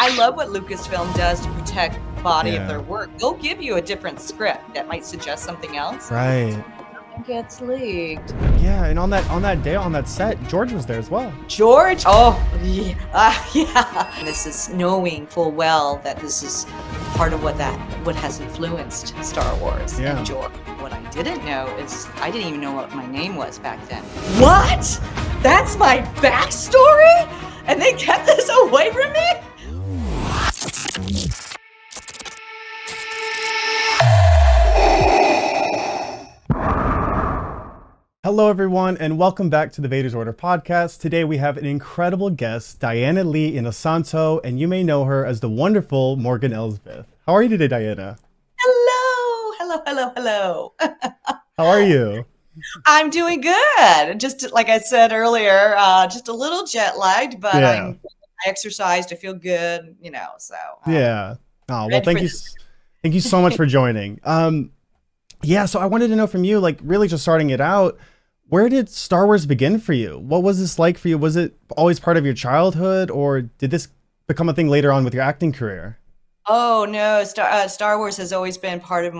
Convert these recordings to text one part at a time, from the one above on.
I love what Lucasfilm does to protect the body of their Yeah. work. They'll give you a different script that might suggest something else. Right. Gets leaked. Yeah, and on that day on that set, George was there as well. George? Oh, yeah. Yeah. This is knowing full well that this is part of what has influenced Star Wars Yeah. and George. What I didn't know is I didn't even know what my name was back then. What? That's my backstory? And they kept this away from me? Hello, everyone, and welcome back to the Vader's Order podcast. Today, we have an incredible guest, Diana Lee Inosanto, and you may know her as the wonderful Morgan Elsbeth. How are you today, Diana? Hello. How are you? I'm doing good. Just like I said earlier, just a little jet lagged, but Yeah. I exercised. I feel good, so. Yeah. Oh, well, ready thank for you. this. Thank you so much for joining. Yeah, so I wanted to know from you, like really just starting it out, where did Star Wars begin for you? What was this like for you? Was it always part of your childhood, or did this become a thing later on with your acting career? Oh no, Star Wars has always been part of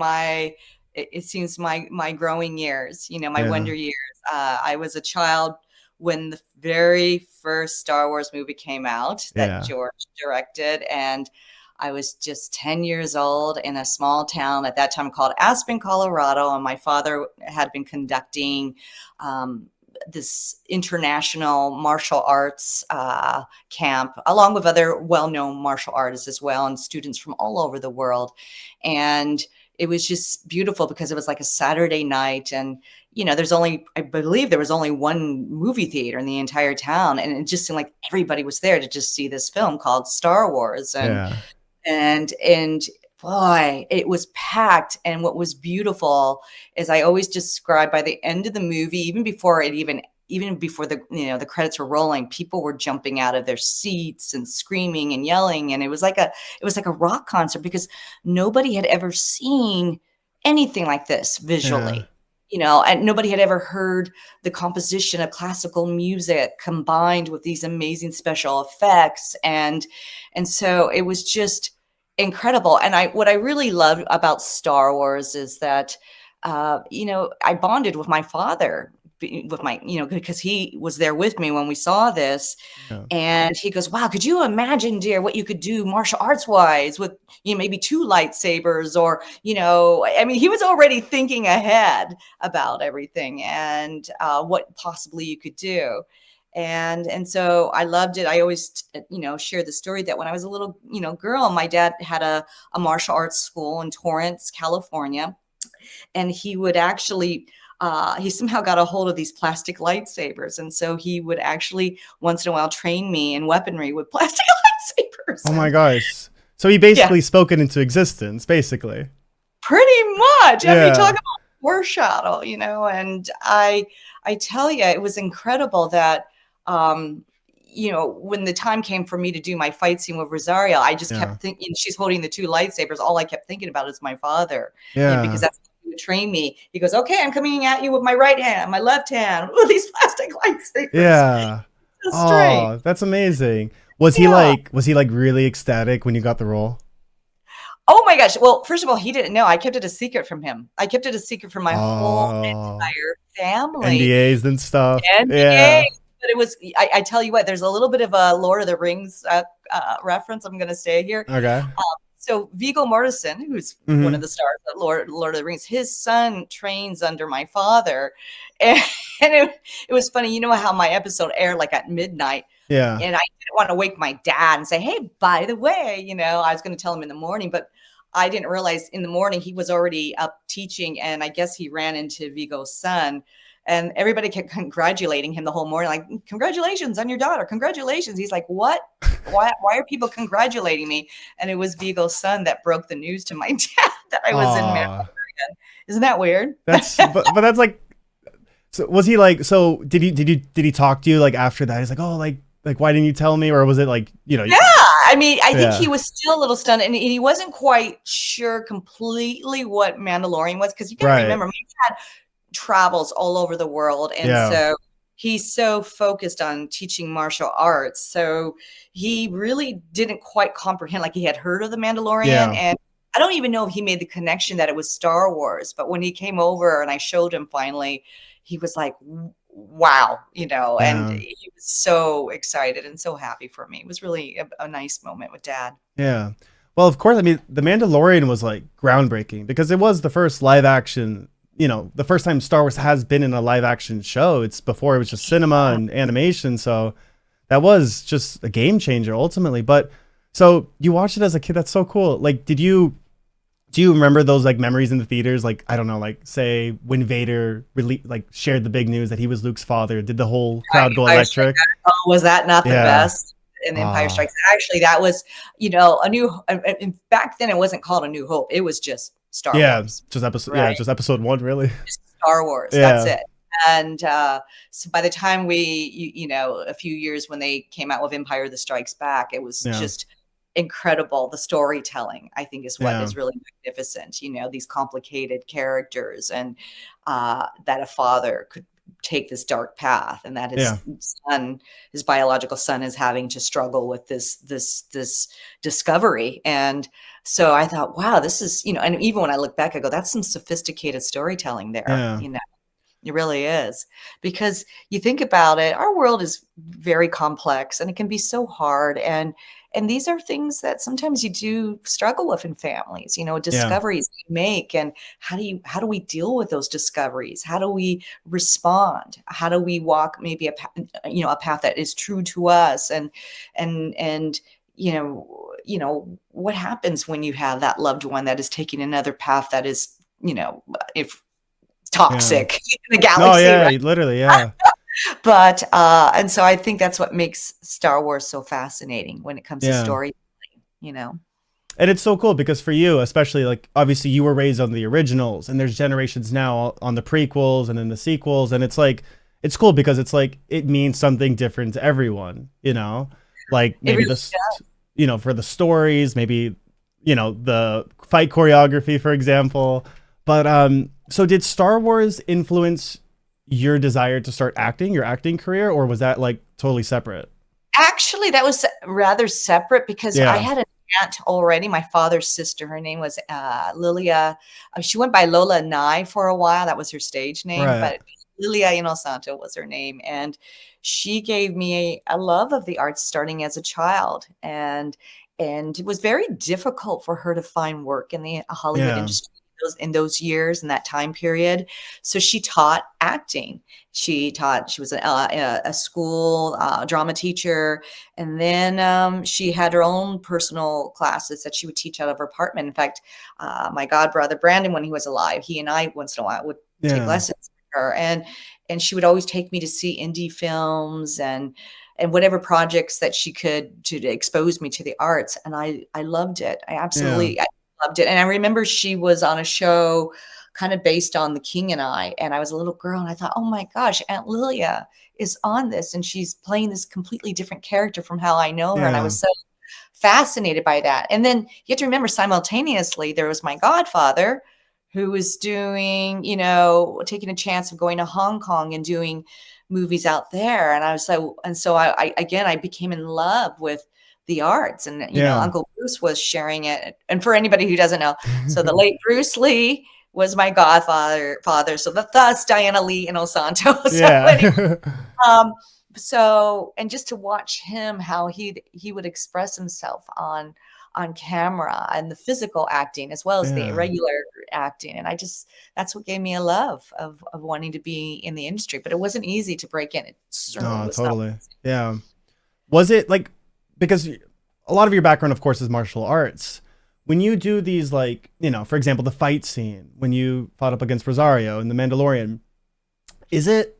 it seems my growing years, my Yeah. wonder years. I was a child when the very first Star Wars movie came out that Yeah. George directed, and I was just 10 years old in a small town at that time called Aspen, Colorado, and my father had been conducting this international martial arts camp, along with other well-known martial artists as well, and students from all over the world. And it was just beautiful because it was like a Saturday night, and I believe there was only one movie theater in the entire town, and it just seemed like everybody was there to just see this film called Star Wars. Yeah. And boy, it was packed. And what was beautiful is I always describe by the end of the movie, even before the credits were rolling, people were jumping out of their seats and screaming and yelling. And it was like a rock concert because nobody had ever seen anything like this visually. And nobody had ever heard the composition of classical music combined with these amazing special effects. And so it was just incredible. And what I really loved about Star Wars is that, I bonded with my father because he was there with me when we saw this. Yeah. And he goes, wow, could you imagine, dear, what you could do martial arts wise with, maybe 2 lightsabers or, he was already thinking ahead about everything and what possibly you could do. And so I loved it. I always, share the story that when I was a little, girl, my dad had a martial arts school in Torrance, California. And he would actually, he somehow got a hold of these plastic lightsabers. And so he would actually once in a while train me in weaponry with plastic lightsabers. Oh my gosh. So he basically spoke it into existence, basically. Pretty much. Yeah. I mean, talk about foreshadow, and I tell you, it was incredible that, when the time came for me to do my fight scene with Rosario, I just kept thinking, she's holding the 2 lightsabers. All I kept thinking about is my father. Yeah. Because that's how he would train me. He goes, okay, I'm coming at you with my right hand, my left hand, with these plastic lightsabers. Yeah. So straight. Oh, that's amazing. Was he like really ecstatic when you got the role? Oh my gosh. Well, first of all, he didn't know. I kept it a secret from him. I kept it a secret from my whole entire family. NDAs and stuff. NDAs. Yeah. But it was, I tell you what, there's a little bit of a Lord of the Rings reference. I'm going to say here. Okay. So Viggo Mortensen, who's one of the stars of Lord of the Rings, his son trains under my father. And it was funny. You know how my episode aired like at midnight. Yeah. And I didn't want to wake my dad and say, hey, by the way, I was going to tell him in the morning, but I didn't realize in the morning he was already up teaching. And I guess he ran into Viggo's son. And everybody kept congratulating him the whole morning, like, congratulations on your daughter. Congratulations. He's like, what? Why are people congratulating me? And it was Viggo's son that broke the news to my dad that I was in Mandalorian. Isn't that weird? That's but that's like, so was he like, so did he talk to you like after that? He's like, oh, like why didn't you tell me? Or was it like, Yeah. I mean, I think he was still a little stunned, and he wasn't quite sure completely what Mandalorian was. Cause you gotta remember, my dad travels all over the world. And so he's so focused on teaching martial arts. So he really didn't quite comprehend, like he had heard of The Mandalorian. Yeah. And I don't even know if he made the connection that it was Star Wars. But when he came over and I showed him finally, he was like, wow, and Yeah. he was so excited and so happy for me. It was really a nice moment with Dad. Yeah. Well, of course, I mean, The Mandalorian was like groundbreaking because it was the first live action, the first time Star Wars has been in a live action show. It's before it was just cinema and animation. So that was just a game changer ultimately. But so you watched it as a kid. That's so cool. Like, do you remember those like memories in the theaters? Like, I don't know, like say when Vader really like shared the big news that he was Luke's father, did the whole crowd go Empire Strikes electric? Back. Oh, was that not the Yeah. best? In Empire Ah, Strikes. Actually, that was, a new. And back then, it wasn't called A New Hope. It was just Star yeah. Wars, Yeah, right? just episode one, really. Just Star Wars. That's Yeah. it. And so by the time a few years when they came out with Empire the Strikes Back, it was Yeah. just incredible. The storytelling, I think, is what Yeah. is really magnificent. These complicated characters, and that a father could take this dark path, and that Yeah. his biological son, is having to struggle with this discovery. And so I thought, wow, this is, and even when I look back, I go, that's some sophisticated storytelling there. Yeah. It really is. Because you think about it, our world is very complex and it can be so hard. And these are things that sometimes you do struggle with in families, Yeah. discoveries you make. And how do we deal with those discoveries? How do we respond? How do we walk maybe a path that is true to us? And what happens when you have that loved one that is taking another path that is, if Yeah. toxic in the No, galaxy, yeah, right? literally, yeah. But and so I think that's what makes Star Wars so fascinating when it comes to Yeah. story, you know. And it's so cool because for you, especially like obviously you were raised on the originals and there's generations now on the prequels and then the sequels. And it's like, it's cool because it's like, it means something different to everyone, like It maybe really this, for the stories, maybe, the fight choreography, for example. But, so did Star Wars influence your desire to start acting, your acting career, or was that like totally separate? actually, that was rather separate because I Yeah. had an aunt already, my father's sister. Her name was Lilia. She went by Lola Nye for a while. That was her stage name, Right. but Lilia Inosanto was her name. And she gave me a love of the arts starting as a child. And it was very difficult for her to find work in the Hollywood Yeah. industry in those years, in that time period. So she taught acting. She was a school drama teacher. And then she had her own personal classes that she would teach out of her apartment. In fact, my god brother Brandon, when he was alive, he and I once in a while would take Yeah. lessons with her. And she would always take me to see indie films and whatever projects that she could to expose me to the arts. And I loved it. Yeah. I loved it. And I remember she was on a show kind of based on The King and I was a little girl and I thought, oh my gosh, Aunt Lilia is on this and she's playing this completely different character from how I know her. And I Yeah. was so fascinated by that. And then you have to remember simultaneously, there was my godfather who was doing, taking a chance of going to Hong Kong and doing movies out there. And so I became in love with the arts. And Yeah. Uncle Bruce was sharing it. And for anybody who doesn't know, so the late Bruce Lee was my father. So thus Diana Lee Inosanto. So anyway, Yeah. um, and just to watch him, how he would express himself on camera and the physical acting as well as the Yeah. regular acting. And that's what gave me a love of wanting to be in the industry. But it wasn't easy to break in. It certainly No, was not. totally. Yeah. Was it like, because a lot of your background, of course, is martial arts. When you do these, like, for example, the fight scene, when you fought up against Rosario in The Mandalorian, is it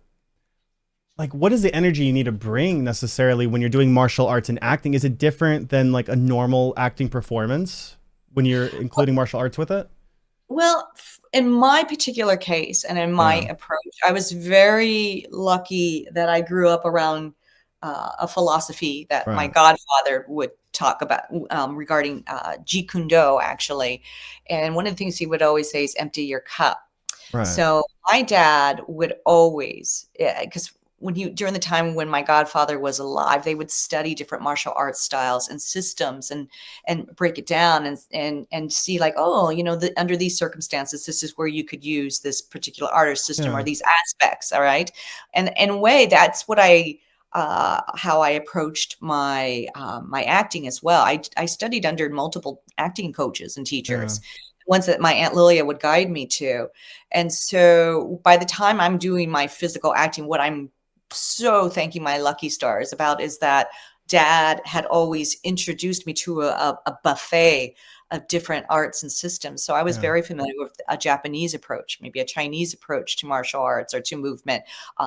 like, what is the energy you need to bring necessarily when you're doing martial arts and acting? Is it different than like a normal acting performance when you're including martial arts with it? Well, in my particular case and in my Yeah. approach, I was very lucky that I grew up around a philosophy that my Right. godfather would talk about regarding Jeet Kune Do, actually. And one of the things he would always say is empty your cup. Right. So my dad would always, because during the time when my godfather was alive, they would study different martial arts styles and systems, and break it down, and see like, oh, under these circumstances, this is where you could use this particular art or system or Yeah. these aspects. All right. And in a way, that's what I how I approached my acting as well. I studied under multiple acting coaches and Yeah. teachers, ones that my Aunt Lilia would guide me to. And so by the time I'm doing my physical acting, what I'm so thanking my lucky stars about is that Dad had always introduced me to a buffet of different arts and systems. So I was Yeah. very familiar with a Japanese approach, maybe a Chinese approach to martial arts or to movement,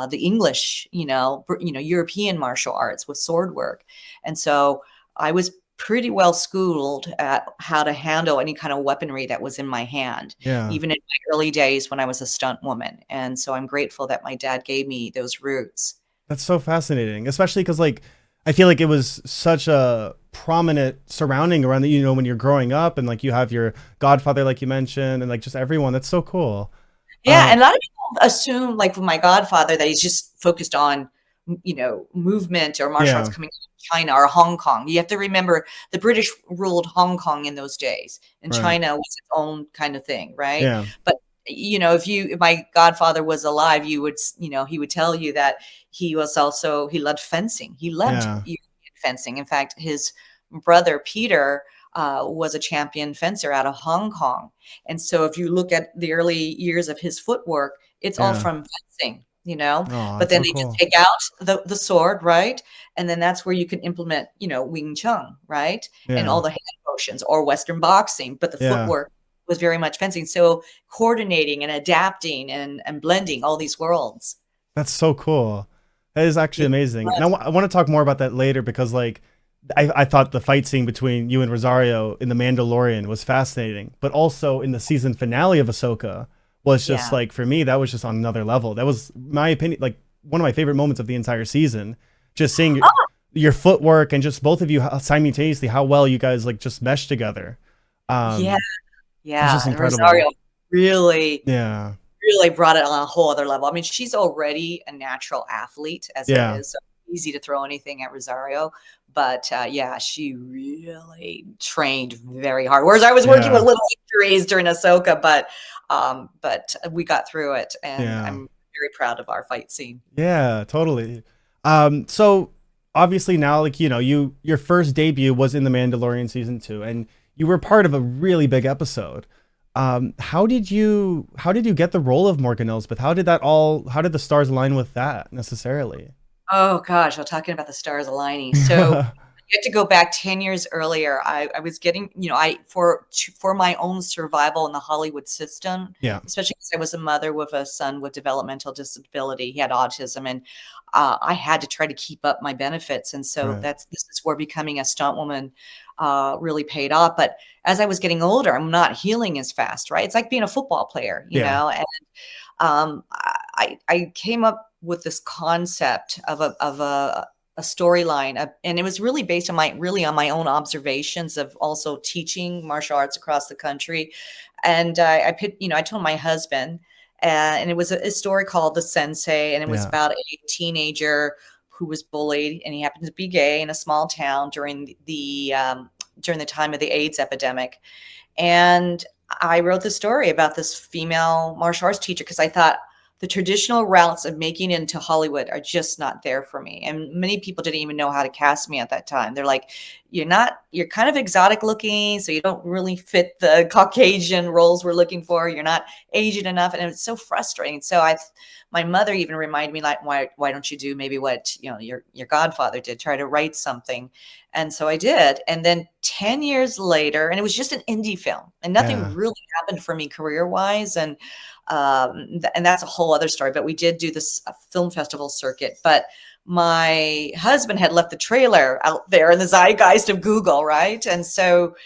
the English, European martial arts with sword work. And so I was pretty well schooled at how to handle any kind of weaponry that was in my hand, Yeah. even in my early days when I was a stunt woman. And so I'm grateful that my dad gave me those roots. That's so fascinating, especially because like I feel like it was such a prominent surrounding around the, when you're growing up and like you have your godfather, like you mentioned, and like just everyone. That's so cool. Yeah, Uh, and a lot of people assume, like with my godfather, that he's just focused on, movement or martial arts yeah. coming out of China or Hong Kong. You have to remember the British ruled Hong Kong in those days, and Right. China was its own kind of thing, right? Yeah. But if my godfather was alive, he would tell you that he loved fencing. He loved Yeah. European fencing. In fact, his brother Peter was a champion fencer out of Hong Kong. And so if you look at the early years of his footwork, it's all Yeah. from fencing, Oh, but that's then so they just cool. take out the sword, right? And then that's where you can implement, Wing Chun, right? And Yeah. all the hand motions or Western boxing, but the Yeah. footwork was very much fencing. So coordinating and adapting and blending all these worlds. That's so cool. That is actually It amazing. And was. I want to talk more about that later because like I thought the fight scene between you and Rosario in The Mandalorian was fascinating, but also in the season finale of Ahsoka was just Yeah. like, for me, that was just on another level. That was my opinion, like one of my favorite moments of the entire season. Just seeing your footwork and just both of you simultaneously, how well you guys like just meshed together. Yeah. Um, it's just Yeah. And incredible. Rosario Yeah. really brought it on a whole other level. I mean, she's already a natural athlete as it Yeah. is, so easy to throw anything at Rosario. But yeah, she really trained very hard. Whereas I was working with Yeah. little injuries during Ahsoka, but we got through it, and Yeah. I'm very proud of our fight scene. Yeah, totally. So obviously now, like, your first debut was in The Mandalorian season 2, and you were part of a really big episode. How did you get the role of Morgan Elsbeth? How did the stars align with that necessarily? Oh gosh, well, talking about the stars aligning. So you have to go back 10 years earlier. I was getting, for my own survival in the Hollywood system, Yeah. especially because I was a mother with a son with developmental disability. He had autism, and I had to try to keep up my benefits. And so Right. this is where becoming a stunt woman really paid off. But as I was getting older, I'm not healing as fast, right? It's like being a football player, Yeah. and I came up with this concept of a storyline, and it was really based on my own observations of also teaching martial arts across the country. And I told my husband, and it was a story called The Sensei, and it was Yeah. about a teenager who was bullied, and he happened to be gay in a small town during the time of the AIDS epidemic. And I wrote the story about this female martial arts teacher because I thought the traditional routes of making it into Hollywood are just not there for me. And many people didn't even know how to cast me at that time. They're like, you're kind of exotic looking, so you don't really fit the Caucasian roles we're looking for. You're not Asian enough. And it's so frustrating. So my mother even reminded me, like, why don't you do maybe what, your godfather did, try to write something. And so I did. And then 10 years later, and it was just an indie film, and nothing Yeah. really happened for me career-wise, and that's a whole other story. But we did do this film festival circuit. But my husband had left the trailer out there in the zeitgeist of Google, right? And so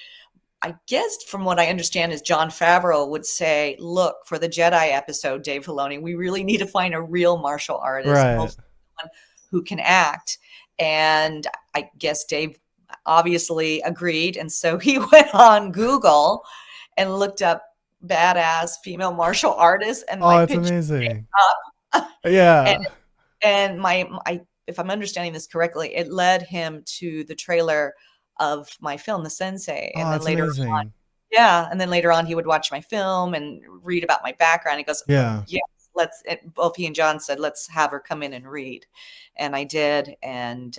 I guess from what I understand is Jon Favreau would say, look, for the Jedi episode, Dave Filoni, we really need to find a real martial artist, and Right. hopefully someone who can act. And I guess Dave obviously agreed. And so he went on Google and looked up badass female martial artists, and Oh, my it's picture amazing. came up. And Yeah. and if I'm understanding this correctly, it led him to the trailer of my film, The Sensei, and Oh, then that's later on, amazing. yeah, and then later on, he would watch my film and read about my background. He goes, Yeah. "Yes, let's." Both he and John said, "Let's have her come in and read," and I did, and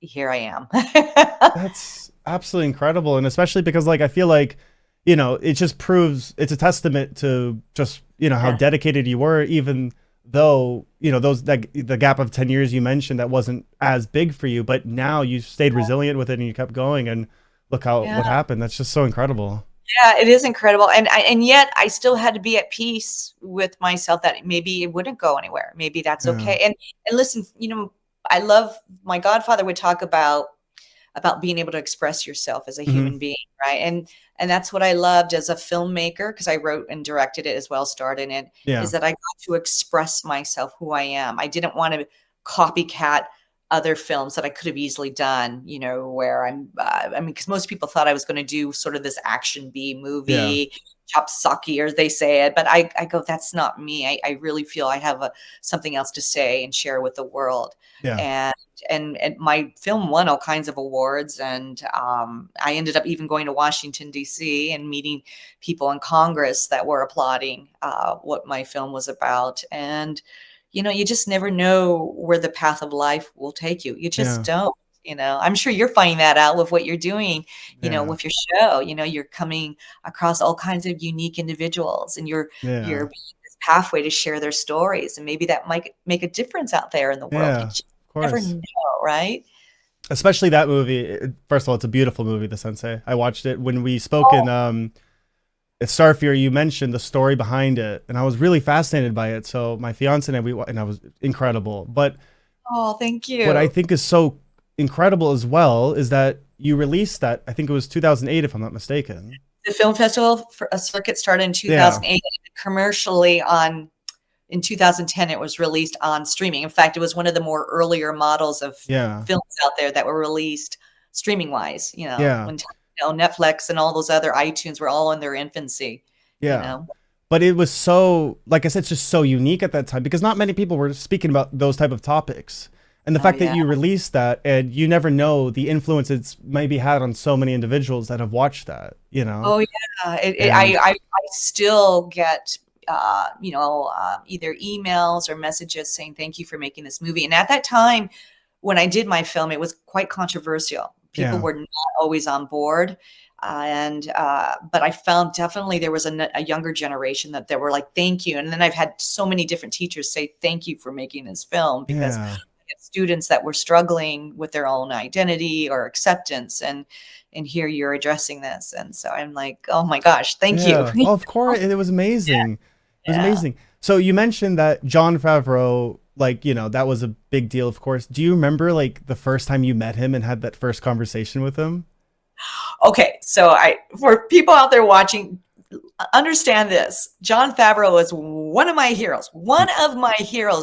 here I am. That's absolutely incredible. And especially because like I feel like, it just proves it's a testament to just, how Yeah, dedicated you were, even though, those that the gap of 10 years you mentioned that wasn't as big for you, but now you stayed resilient with it and you kept going and look how yeah. what happened. That's just so incredible. Yeah, it is incredible, and yet I still had to be at peace with myself that maybe it wouldn't go anywhere. Maybe that's Yeah. okay. And listen, I love my godfather would talk about being able to express yourself as a Hmm. human being, right? And that's what I loved as a filmmaker, because I wrote and directed it as well, starred in it, is Yeah. that I got to express myself, who I am. I didn't want to copycat other films that I could have easily done, where I mean, because most people thought I was going to do sort of this action B Yeah. movie, chopsucky, as they say it. But I go, that's not me. I really feel I have something else to say and share with the world. Yeah. And and my film won all kinds of awards, and I ended up even going to Washington D.C. and meeting people in Congress that were applauding what my film was about. And you just never know where the path of life will take you. You just Yeah. don't. I'm sure you're finding that out with what you're doing, Yeah. with your show. You're coming across all kinds of unique individuals, and you're Yeah. being this pathway to share their stories, and maybe that might make a difference out there in the world. You Yeah. just Of never course. know, right? Especially that movie. First of all, it's a beautiful movie, The Sensei. I watched it when we spoke in at Starfear. You mentioned the story behind it, and I was really fascinated by it. So my fiance and I was incredible. But Oh, thank what I you. think is so incredible as well is that you released that. I think it was 2008, if I'm not mistaken. The film festival for a circuit started in Yeah. 2008, commercially on in 2010 it was released on streaming. In fact, it was one of the more earlier models of Yeah. films out there that were released streaming wise, Yeah. when Netflix and all those other iTunes were all in their infancy, you Yeah. know. But it was so, like I said, it's just so unique at that time because not many people were speaking about those type of topics. And the Oh fact that yeah. you released that and you never know the influence it's maybe had on so many individuals that have watched that, Oh yeah. And I still get either emails or messages saying thank you for making this movie. And at that time, when I did my film, it was quite controversial. People yeah, were not always on board. And but I found definitely there was a younger generation that they were like, thank you. And then I've had so many different teachers say thank you for making this film, because yeah, I had students that were struggling with their own identity or acceptance, and here you're addressing this. And so I'm like, oh my gosh, thank you. yeah. Oh, of course, it was amazing. It was Yeah. amazing. So you mentioned that John Favreau, like, that was a big deal, of course. Do you remember like the first time you met him and had that first conversation with him? Okay, so for people out there watching, understand this. John Favreau is one of my heroes,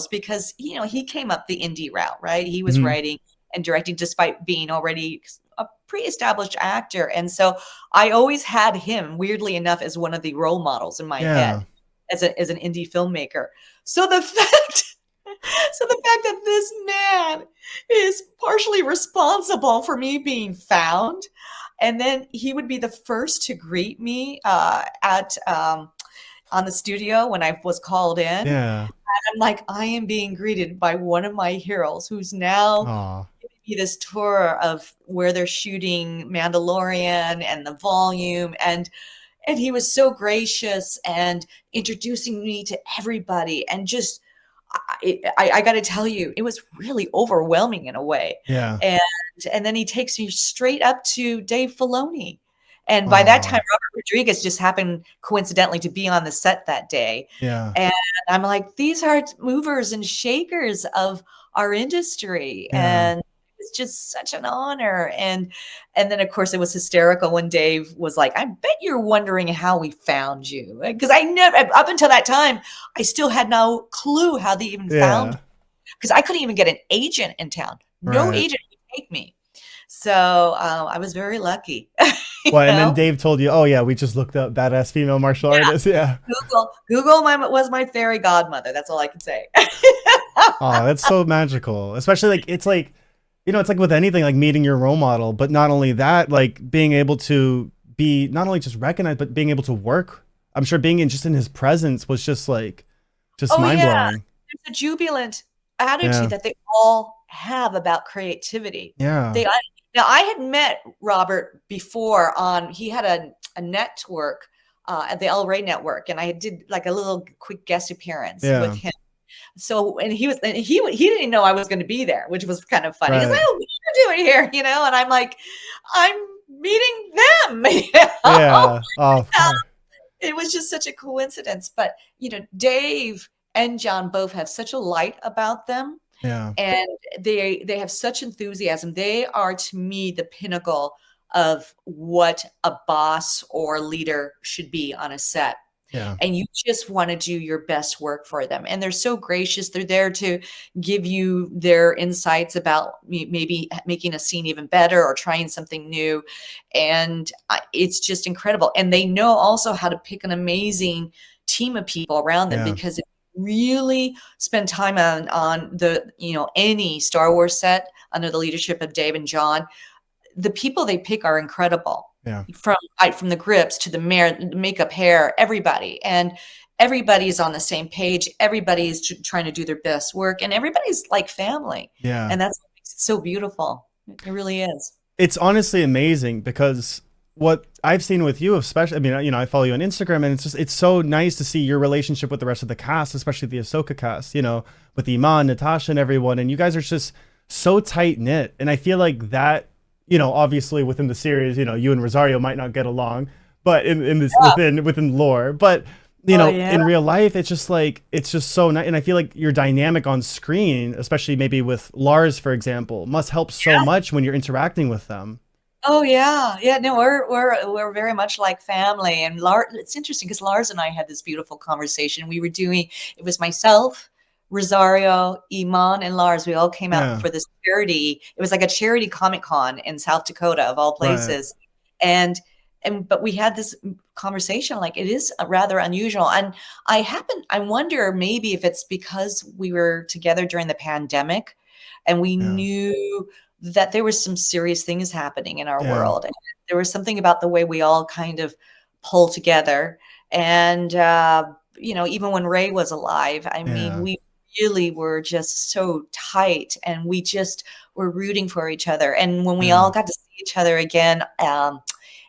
because he came up the indie route, right? He was Hmm. writing and directing despite being already a pre-established actor. And so I always had him, weirdly enough, as one of the role models in my Yeah, head as an indie filmmaker. So the fact that this man is partially responsible for me being found, and then he would be the first to greet me at on the studio when I was called in. And yeah. I'm like, I am being greeted by one of my heroes, who's now Aw, giving me this tour of where they're shooting Mandalorian and the volume. And he was so gracious and introducing me to everybody, and just I got to tell you, it was really overwhelming in a way. yeah. And then he takes me straight up to Dave Filoni. And by that time, Aw, Robert Rodriguez just happened coincidentally to be on the set that day. yeah, And I'm like, these are movers and shakers of our industry. yeah, And it's just such an honor. And then of course it was hysterical when Dave was like, I bet you're wondering how we found you. Because I never, up until that time, I still had no clue how they even found me, yeah. because I couldn't even get an agent in town. No Right. agent would take me. So I was very lucky. you Well, and then know, Dave told you, oh yeah, we just looked up badass female martial yeah. artists. Yeah. Google was my fairy godmother. That's all I can say. Oh, that's so magical. Especially like it's like, it's like with anything, like meeting your role model, but not only that, like being able to be not only just recognized, but being able to work. I'm sure being in just in his presence was just like just Oh mind yeah, blowing. there's a jubilant attitude Yeah. that they all have about creativity. Yeah. They I, now I had met Robert before on he had a network at the El Rey network, and I did like a little quick guest appearance with Yeah. him. So and he didn't know I was going to be there, which was kind of funny. He's like, Right. "Oh, what are you doing here?" And I'm like, "I'm meeting them." Yeah. Oh, of course. It was just such a coincidence. But Dave and John both have such a light about them, Yeah. and they have such enthusiasm. They are to me the pinnacle of what a boss or leader should be on a set. Yeah. And you just want to do your best work for them, and they're so gracious. They're there to give you their insights about maybe making a scene even better or trying something new. And it's just incredible, and they know also how to pick an amazing team of people around them, Yeah. because really spend time on the any Star Wars set under the leadership of Dave and John. The people they pick are incredible, Yeah. from the grips to the makeup, hair, everybody, and everybody's on the same page. Everybody's trying to do their best work, and everybody's like family, Yeah. and that's what makes it so beautiful. It really is. It's honestly amazing because what I've seen with you, especially, I mean, I follow you on Instagram, and it's so nice to see your relationship with the rest of the cast, especially the Ahsoka cast, with Iman, Natasha, and everyone. And you guys are just so tight knit. And I feel like that, obviously within the series, you and Rosario might not get along, but in this Yeah. within lore, but Oh yeah. in real life, it's just so nice. And I feel like your dynamic on screen, especially maybe with Lars, for example, must help so much when you're interacting with them. Oh yeah, yeah. No, we're very much like family. And Lars, it's interesting because Lars and I had this beautiful conversation. We were doing it was myself, Rosario, Iman, and Lars. We all came out Yeah. for this charity. It was like a charity Comic Con in South Dakota, of all Right. places. And but we had this conversation. Like, it is rather unusual. And I wonder maybe if it's because we were together during the pandemic, and we Yeah. knew that there was some serious things happening in our Yeah. world. And there was something about the way we all kind of pull together. And, even when Ray was alive, I mean, Yeah. we really were just so tight, and we just were rooting for each other. And when we all Yeah. got to see each other again,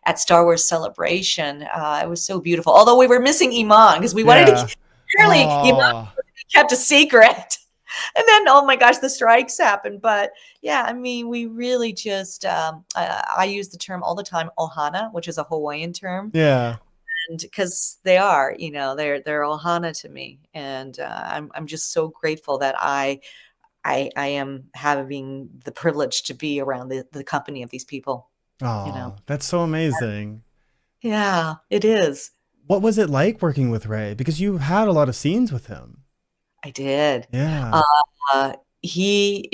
at Star Wars Celebration, it was so beautiful. Although we were missing Iman, because we wanted Yeah. to, apparently, Iman Oh, kept a secret. And then, oh my gosh, the strikes happened. But yeah, I mean, we really just, I use the term all the time, ohana, which is a Hawaiian term. yeah. And because they are, they're ohana to me. And I'm just so grateful that I am having the privilege to be around the company of these people, you know. Oh, that's so amazing. Yeah, it is. What was it like working with Ray? Because you had a lot of scenes with him. I did. Yeah. Uh, he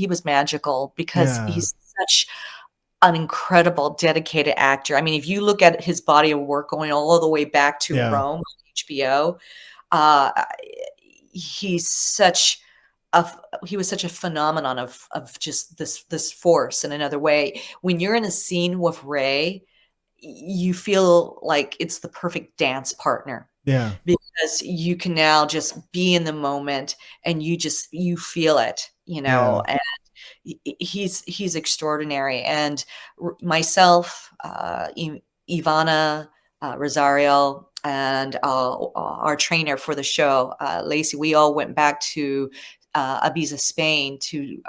was magical because Yeah. he's such an incredible dedicated actor. I mean, if you look at his body of work going all the way back to Yeah. Rome, HBO, uh, he's such a he was such a phenomenon of just this force in another way. When you're in a scene with Ray, you feel like it's the perfect dance partner, Yeah. because you can now just be in the moment, and you feel it, Yeah. and he's extraordinary. And myself, Ivana, Rosario, and our trainer for the show, Lacey, we all went back to Ibiza, Spain, to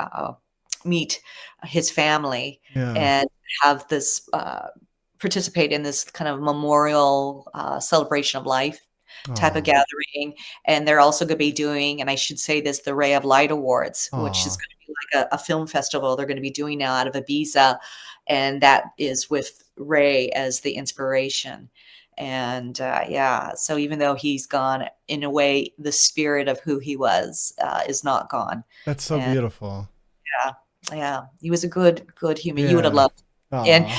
meet his family, Yeah. and have this participate in this kind of memorial celebration of life type of Oh. gathering. And they're also going to be doing, and I should say this, the Ray of Light Awards, which is Oh. going to be like a film festival they're going to be doing now out of Ibiza. And that is with Ray as the inspiration. And yeah, so even though he's gone, in a way, the spirit of who he was is not gone. That's so And beautiful. yeah, yeah, he was a good human. You would have Yeah. loved him. Oh.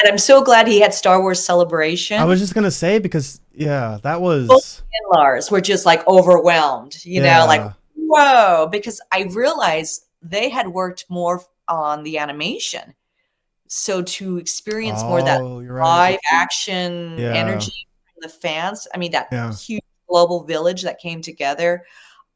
And I'm so glad he had Star Wars I was Celebration. just gonna say because yeah, that Both was in Lars were just like overwhelmed, like, yeah. Whoa, because I realized they had worked more on the animation. So to experience more of that Oh, you're right. live action Yeah. energy from the fans, I mean, that Yeah. huge global village that came together,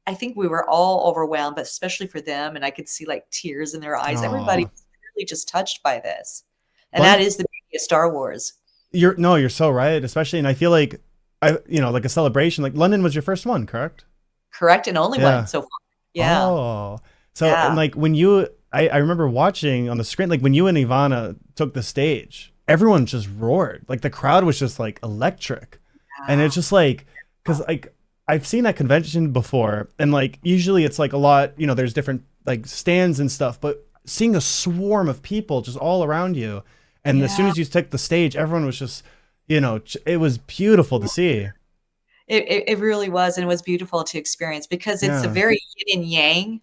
I think we were all overwhelmed, but especially for them, and I could see, like, tears in their eyes. Everybody Oh, was really just touched by this, and that London. is the beauty of Star Wars. You're no, you're so right. Especially, and I feel like like a celebration. Like London was your first one, correct? Correct, and only one Yeah. so far. Yeah, Oh, so and yeah, like when I remember watching on the screen, like when you and Ivana took the stage, everyone just roared. Like the crowd was just like electric, and yeah, it's just like because like I've seen that convention before, and like usually it's like a lot. There's different like stands and stuff, but seeing a swarm of people just all around you, and as soon yeah. as you took the stage, everyone was just, it was beautiful to see. It really was, and it was beautiful to experience because it's a Yeah, very yin and yang,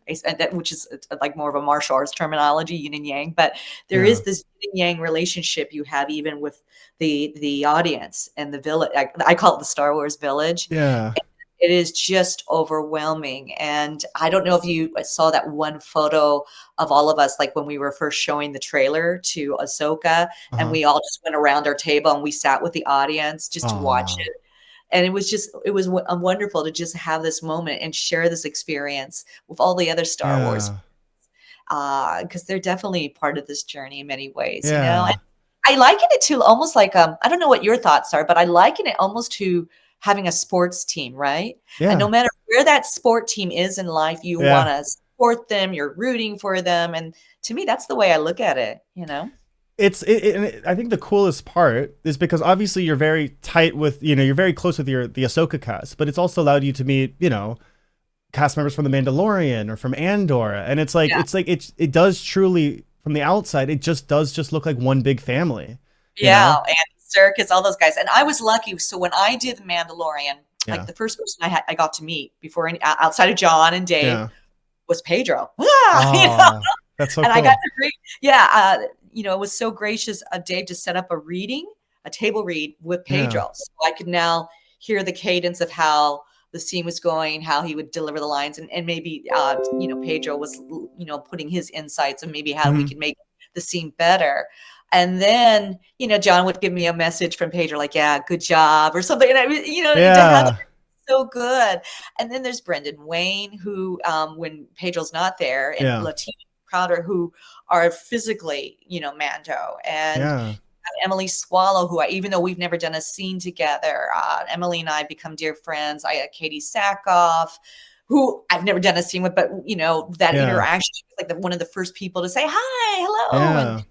which is like more of a martial arts terminology, yin and yang. But there yeah, is this yin and yang relationship you have even with the audience and the village. I call it the Star Wars village. yeah. It is just overwhelming. And I don't know if you saw that one photo of all of us, like when we were first showing the trailer to Ahsoka, and Uh-huh. we all just went around our table and we sat with the audience just to watch Oh, it. And it was wonderful to just have this moment and share this experience with all the other Star Wars, yeah, because they're definitely part of this journey in many ways, you know. And yeah, I liken it to almost like I don't know what your thoughts are, but I liken it almost to having a sports team, right? And no yeah, matter where that sport team is in life, you want yeah. to support them, you're rooting for them, and to me, that's the way I look at it, you know. I think the coolest part is because obviously you're very tight with, you're very close with the Ahsoka cast, but it's also allowed you to meet, cast members from the Mandalorian or from Andor, and it does truly, from the outside, it just does just look like one big family, you Yeah, know? and Circus, all those guys. And I was lucky. So when I did The Mandalorian, like Yeah, the first person I got to meet before outside of John and Dave yeah. was Pedro. Ah, Oh, that's so and I got cool. to read. Yeah, it was so gracious of Dave to set up a table read with Yeah, Pedro, so I could now hear the cadence of how the scene was going, how he would deliver the lines, and maybe Pedro was putting his insights and maybe how we hmm, could make the scene better. And then John would give me a message from Pedro like, "Yeah, good job" or something, and to have yeah, so good. And then there's Brendan Wayne, who, when Pedro's not there, and yeah, Latina Crowder, who are physically, Mando, and yeah, Emily Swallow, who even though we've never done a scene together, Emily and I become dear friends. I had Katie Sackhoff, who I've never done a scene with, but that yeah, interaction, she was like one of the first people to say hi, hello, and yeah,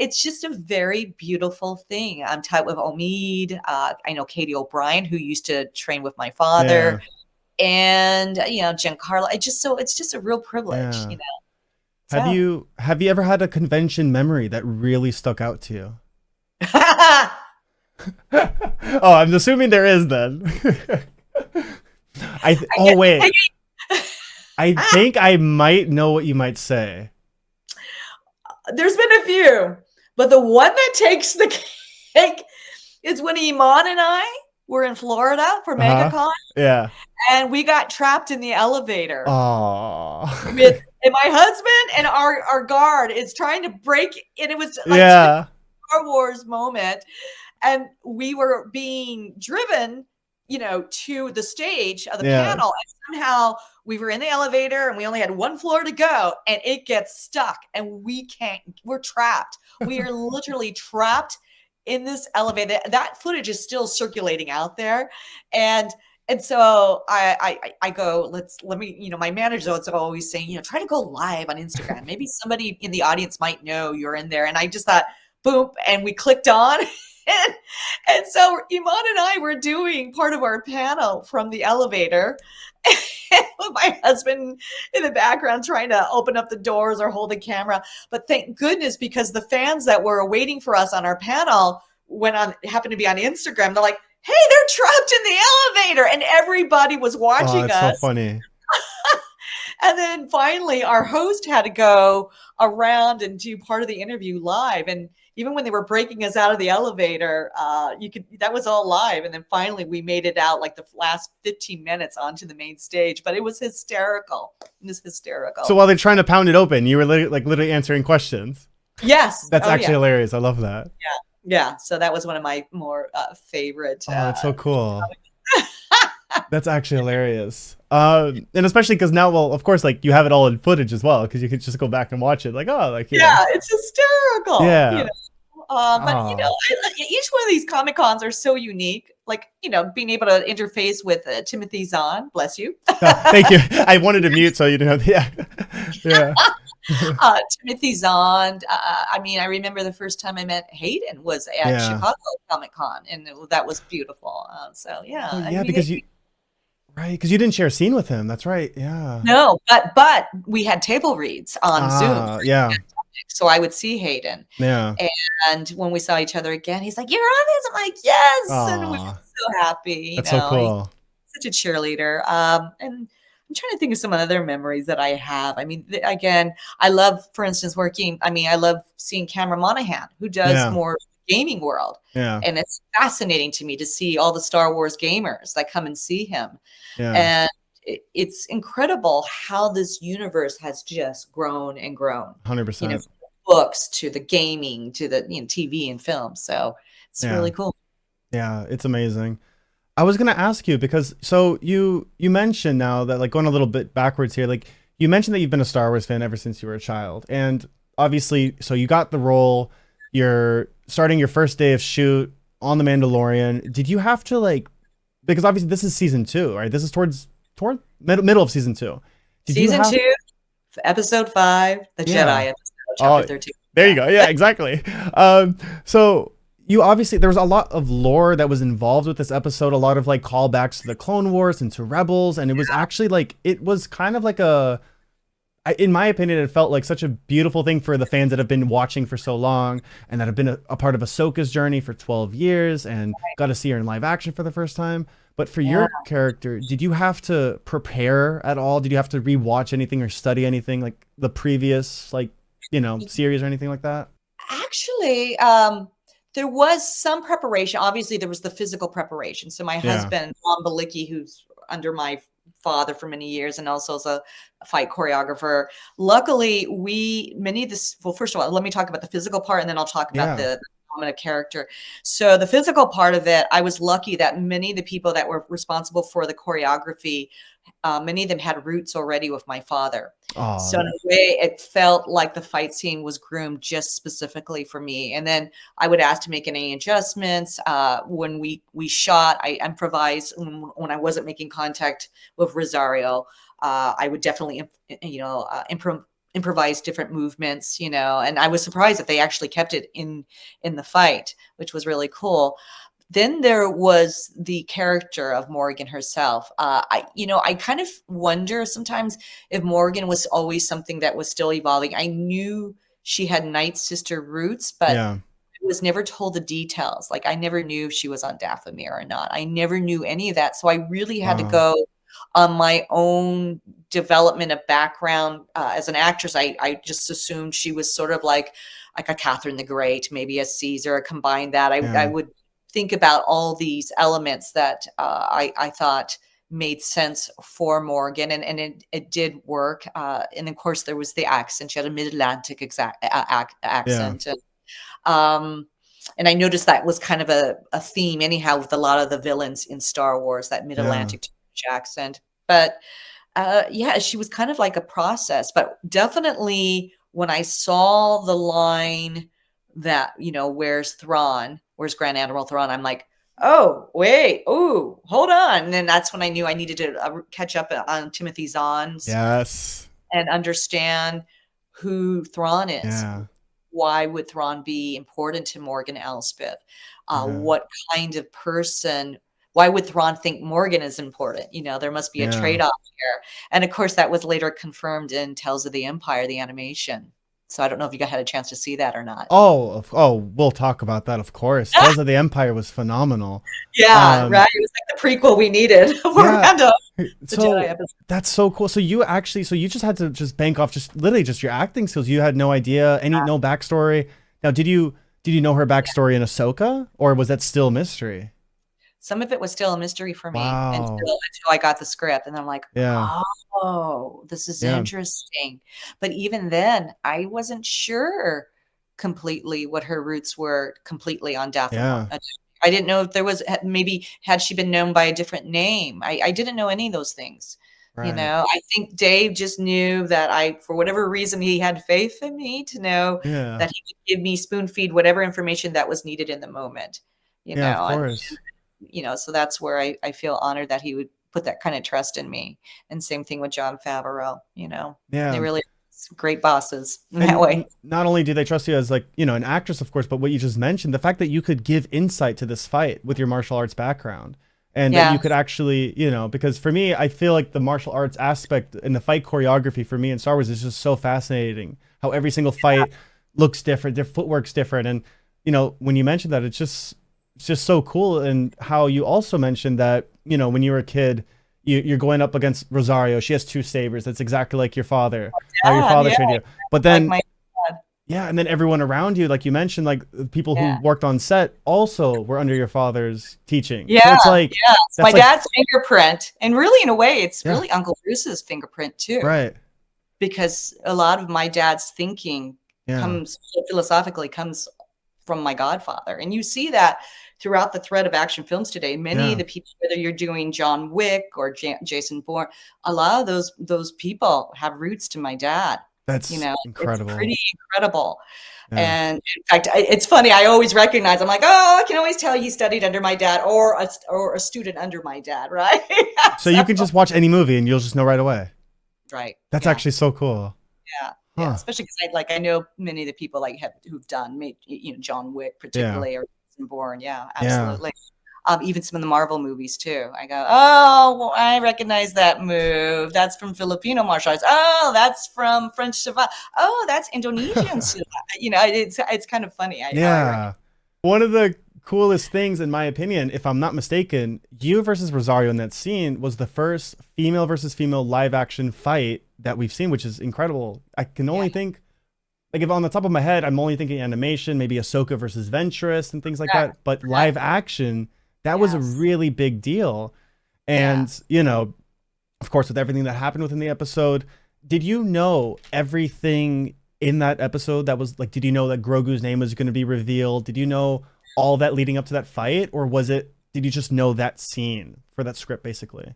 it's just a very beautiful thing. I'm tight with Omid. I know Katie O'Brien, who used to train with my father, yeah, and Giancarlo. It's just a real privilege, yeah. Have So, you have you ever had a convention memory that really stuck out to you? Oh, I'm assuming there is then. I oh get. wait, I think I might know what you might say. There's been a few, but the one that takes the cake is when Iman and I were in Florida for Uh huh. MegaCon, Yeah. and we got trapped in the elevator Oh. with and my husband and our guard is trying to break, and it was like Yeah. Star Wars moment, and we were being driven, to the stage of the Yeah. panel, and somehow we were in the elevator and we only had one floor to go, and it gets stuck, and we're trapped. We are literally trapped in this elevator. That footage is still circulating out there, and so I go, let me, my manager is always saying, try to go live on Instagram. Maybe somebody in the audience might know you're in there. And I just thought, boom, and we clicked on. And so Iman and I were doing part of our panel from the elevator. With my husband in the background trying to open up the doors or hold the camera. But thank goodness, because the fans that were waiting for us on our panel happened to be on Instagram. They're like, hey, they're trapped in the elevator. And everybody was Oh, watching it's so us. funny. And then finally, our host had to go around and do part of the interview live. And even when they were breaking us out of the elevator, that was all live. And then finally we made it out like the last 15 minutes onto the main stage, but it was hysterical. It was So hysterical. while they're trying to pound it open, you were literally answering questions. Yes. That's Oh actually yeah. hilarious. I love that. Yeah. So that was one of my more favorite. Oh, that's so cool. That's actually hilarious. And especially because now, well, of course, like you have it all in footage as well, because you could just go back and watch it. Like, oh, like Yeah, it's hysterical. yeah. But Oh, each one of these Comic Cons are so unique. Like, being able to interface with Timothy Zahn, bless you. thank you. I wanted to mute so you didn't have. Yeah, yeah, Timothy Zahn. I mean, I remember the first time I met Hayden was at yeah. Chicago Comic Con, and that was beautiful. So yeah, Oh, I yeah, mean, because you right, because you didn't share a scene with him. That's right. Yeah. no, but we had table reads on Zoom, Ah, yeah, so I would see Hayden. yeah. And when we saw each other again, he's like, "You're on this." I'm like, "Yes," and we were Ah, so happy. that's so He's cool. such a cheerleader. And I'm trying to think of some other memories that I have. I mean, again, I love, for instance, working. I mean, I love seeing Cameron Monaghan, who does Yeah, more gaming world, yeah, and it's fascinating to me to see all the Star Wars gamers that come and see him. yeah. And it's incredible how this universe has just grown and grown. 100%. From the books to the gaming to the TV and film. So it's Yeah, really cool. yeah. It's amazing. I was gonna ask you because so you mentioned now that like going a little bit backwards here, like you mentioned that you've been a Star Wars fan ever since you were a child, and obviously, so you got the role. You're starting your first day of shoot on The Mandalorian. Did you have to like because obviously this is season 2, right? This is toward middle of season 2. Did you Season have 2, episode 5, the yeah? Jedi episode, chapter Oh, 13. there you Yeah. go. Yeah, exactly. So you obviously there was a lot of lore that was involved with this episode, a lot of like callbacks to the Clone Wars and to Rebels, and it was actually like it was kind of like in my opinion, it felt like such a beautiful thing for the fans that have been watching for so long and that have been a part of Ahsoka's journey for 12 years and got to see her in live action for the first time. But for Yeah. your character, did you have to prepare at all? Did you have to rewatch anything or study anything like the previous series or anything like that? Actually, there was some preparation. Obviously, there was the physical preparation. So my Yeah. husband, Ron Balicki, who's under my father for many years and also as a fight choreographer. Luckily, well, first of all, let me talk about the physical part and then I'll talk about Yeah. the development of character. So the physical part of it, I was lucky that many of the people that were responsible for the choreography, many of them had roots already with my father. So in Oh, a way, it felt like the fight scene was groomed just specifically for me. And then I would ask to make any adjustments. When we shot, I improvised when I wasn't making contact with Rosario. I would definitely, improvise different movements, and I was surprised that they actually kept it in the fight, which was really cool. Then there was the character of Morgan herself. I kind of wonder sometimes if Morgan was always something that was still evolving. I knew she had Night Sister roots, but yeah. I was never told the details. Like I never knew if she was on Dathomir or not. I never knew any of that. So I really had to Wow. go on my own development of background. As an actress, I just assumed she was sort of like a Catherine the Great, maybe a Caesar, combine that. I Yeah. would think about all these elements that I thought made sense for Morgan, and it did work. And of course, there was the accent. She had a mid-Atlantic Yeah. accent, um, and I noticed that was kind of a theme, anyhow, with a lot of the villains in Star Wars, that Yeah. mid-Atlantic accent. But yeah, she was kind of like a process. But definitely, when I saw the line that where's Thrawn, where's Grand Admiral Thrawn, I'm like, oh wait, oh hold on, and then that's when I knew I needed to catch up on Timothy Zahn's Yes. and understand who Thrawn is. Yeah. Why would Thrawn be important to Morgan Elsbeth? Yeah. What kind of person? Why would Thrawn think Morgan is important? There must be a Yeah. trade-off here. And of course, that was later confirmed in Tales of the Empire, the animation. So I don't know if you had a chance to see that or not. Oh, we'll talk about that, of course. Tales of the Empire was phenomenal. Yeah, Um, right. It was like the prequel we needed for yeah. Random, the Jedi So episode. that's so cool. So you just had to just bank off just literally just your acting skills. You had no idea, no backstory. Now, Did you know her backstory in Ahsoka, or was that still a mystery? Some of it was still a mystery for me Wow. until I got the script, and I'm like, Yeah. "Oh, this is Yeah. interesting." But even then, I wasn't sure completely what her roots were completely on Dathomar. Yeah. I didn't know if there was maybe had she been known by a different name. I didn't know any of those things. You Right. know, I think Dave just knew that for whatever reason, he had faith in me to know Yeah. that he could give me spoon feed whatever information that was needed in the moment. You Yeah. Of know, and course. so that's where I feel honored that he would put that kind of trust in me. And same thing with John Favreau, they Yeah. really great bosses in that And way. not only do they trust you as like, an actress, of course, but what you just mentioned, the fact that you could give insight to this fight with your martial arts background and that you Yeah. could actually, because for me, I feel like the martial arts aspect and the fight choreography for me in Star Wars is just so fascinating. How every single fight looks different, their footwork's different. And, when you mentioned that, it's just so cool. And how you also mentioned that, when you were a kid, you're going up against Rosario. She has two sabers. That's exactly like your father, how your Yeah, father yeah, trained you. But like then my dad. yeah, and then everyone around you, like you mentioned, like the people who Yeah. worked on set also were under your father's teaching. So Yeah, it's like yeah. It's my that's like dad's fingerprint. And really, in a way, it's yeah, really Uncle Bruce's fingerprint too, right. because a lot of my dad's thinking Yeah. comes from my godfather. And you see that throughout the thread of action films today. Many of Yeah. the people, whether you're doing John Wick or Jason Bourne, a lot of those people have roots to my dad. That's It's incredible. pretty incredible. Yeah. And in fact, it's funny. I always recognize. I'm like, oh, I can always tell he studied under my dad, or a student under my dad, right? So So, you can just watch any movie and you'll just know right away. right, That's yeah, actually so cool. yeah, yeah. Huh. Especially because I know many of the people who've done, John Wick Yeah. particularly, or Jason Bourne. Yeah, Yeah. absolutely. Even some of the Marvel movies too. I go, oh, well, I recognize that move. That's from Filipino martial arts. Oh, that's from French Savate. Oh, that's Indonesian. It's kind of funny. How I recognize. Yeah. One of the coolest things, in my opinion, if I'm not mistaken, you versus Rosario in that scene was the first female versus female live action fight that we've seen, which is incredible. I can Yeah, only think, like, if on the top of my head, I'm only thinking animation, maybe Ahsoka versus Ventress and things like correct, that. But correct. live action, that was a Yes. really big deal. Yeah. And, of course, with everything that happened within the episode, did you know everything in that episode that was like, did you know that Grogu's name was going to be revealed? Did you know all that leading up to that fight? Or did you just know that scene for that script, basically?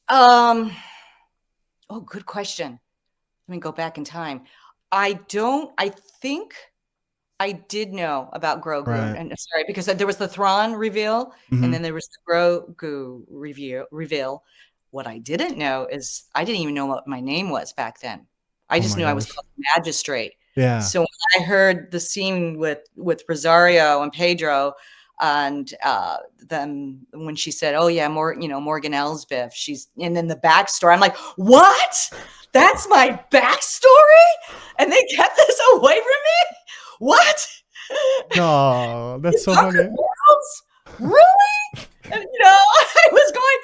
Um. Oh, good question. Let me go back in time. I don't. I think I did know about Grogu, Right. and sorry, because there was the Thrawn reveal, and Hmm. then there was the Grogu reveal. What I didn't know is I didn't even know what my name was back then. I Oh just my knew I was gosh. called Magistrate. Yeah. So when I heard the scene with Rosario and Pedro, and then when she said, "Oh yeah, Morgan Elsbeth," and then the backstory. I'm like, "What? That's my backstory?" And they kept this away from me. What? No, that's You so conquered funny. worlds? Really? And I was going,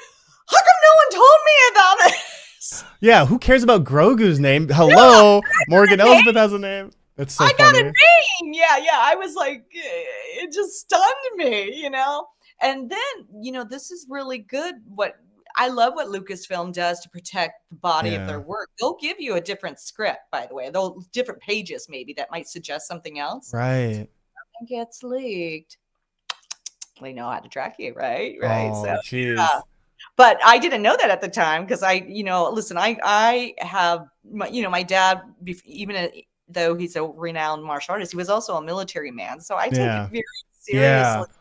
how come no one told me about this? Yeah, who cares about Grogu's name? Yeah, Hello, I got Morgan a name. Elsbeth has a name. That's so I got a funny. name. Yeah, yeah. I was like, it just stunned me. And then, this is really good. I love what Lucasfilm does to protect the body of their Yeah. work. They'll give you a different script, by the way. They'll different pages maybe that might suggest something else. Right. And gets leaked. They know how to track you, right? Right. So Oh, yeah. jeez. But I didn't know that at the time because listen, I have my dad, even though he's a renowned martial artist, he was also a military man. So I take it Yeah. very Yeah. seriously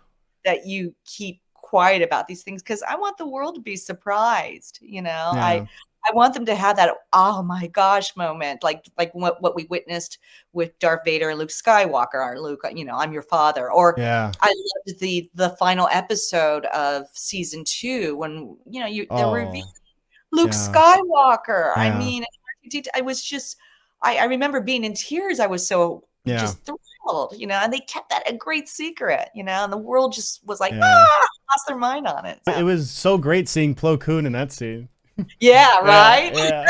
that you keep quiet about these things because I want the world to be surprised. Yeah. I want them to have that oh my gosh moment, like what we witnessed with Darth Vader and Luke Skywalker, or Luke, I'm your father. Or Yeah. I loved the final episode of season 2 when they're revealing Oh, Luke yeah. Skywalker. I Yeah. mean, I was just I remember being in tears. I was so Yeah. just thrilled, and they kept that a great secret, and the world just was like, Yeah. lost their mind on it. It So was so great seeing Plo Koon in that scene. yeah, Yeah. right. Yeah.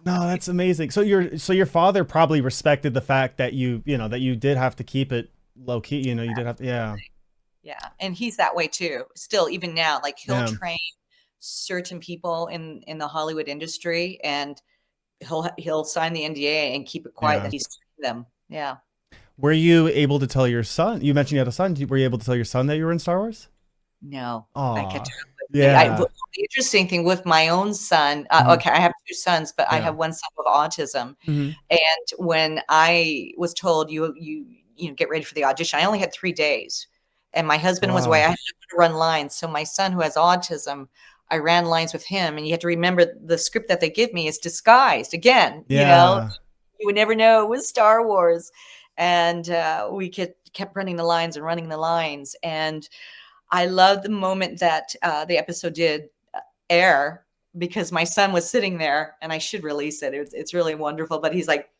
No, that's amazing. So your father probably respected the fact that that you did have to keep it low key. You did have to. Yeah. Yeah, and he's that way too. Still, even now, like he'll Yeah. train certain people in the Hollywood industry, and he'll sign the NDA and keep it quiet Yeah. that he's training them. Yeah. Were you able to tell your son? You mentioned you had a son. Were you able to tell your son that you were in Star Wars? No, I kept Aw. it Yeah. the interesting thing with my own son, Hmm. okay, I have 2 sons, but I Yeah. have one son with autism, Hmm. and when I was told, get ready for the audition," I only had 3 days, and my husband was away, Wow. I had to run lines, so my son who has autism, I ran lines with him, and you have to remember the script that they give me is disguised, again, Yeah. you would never know it was Star Wars, and, we kept running the lines, and I love the moment that the episode did air because my son was sitting there, and I should release it. It's really wonderful. But he's like,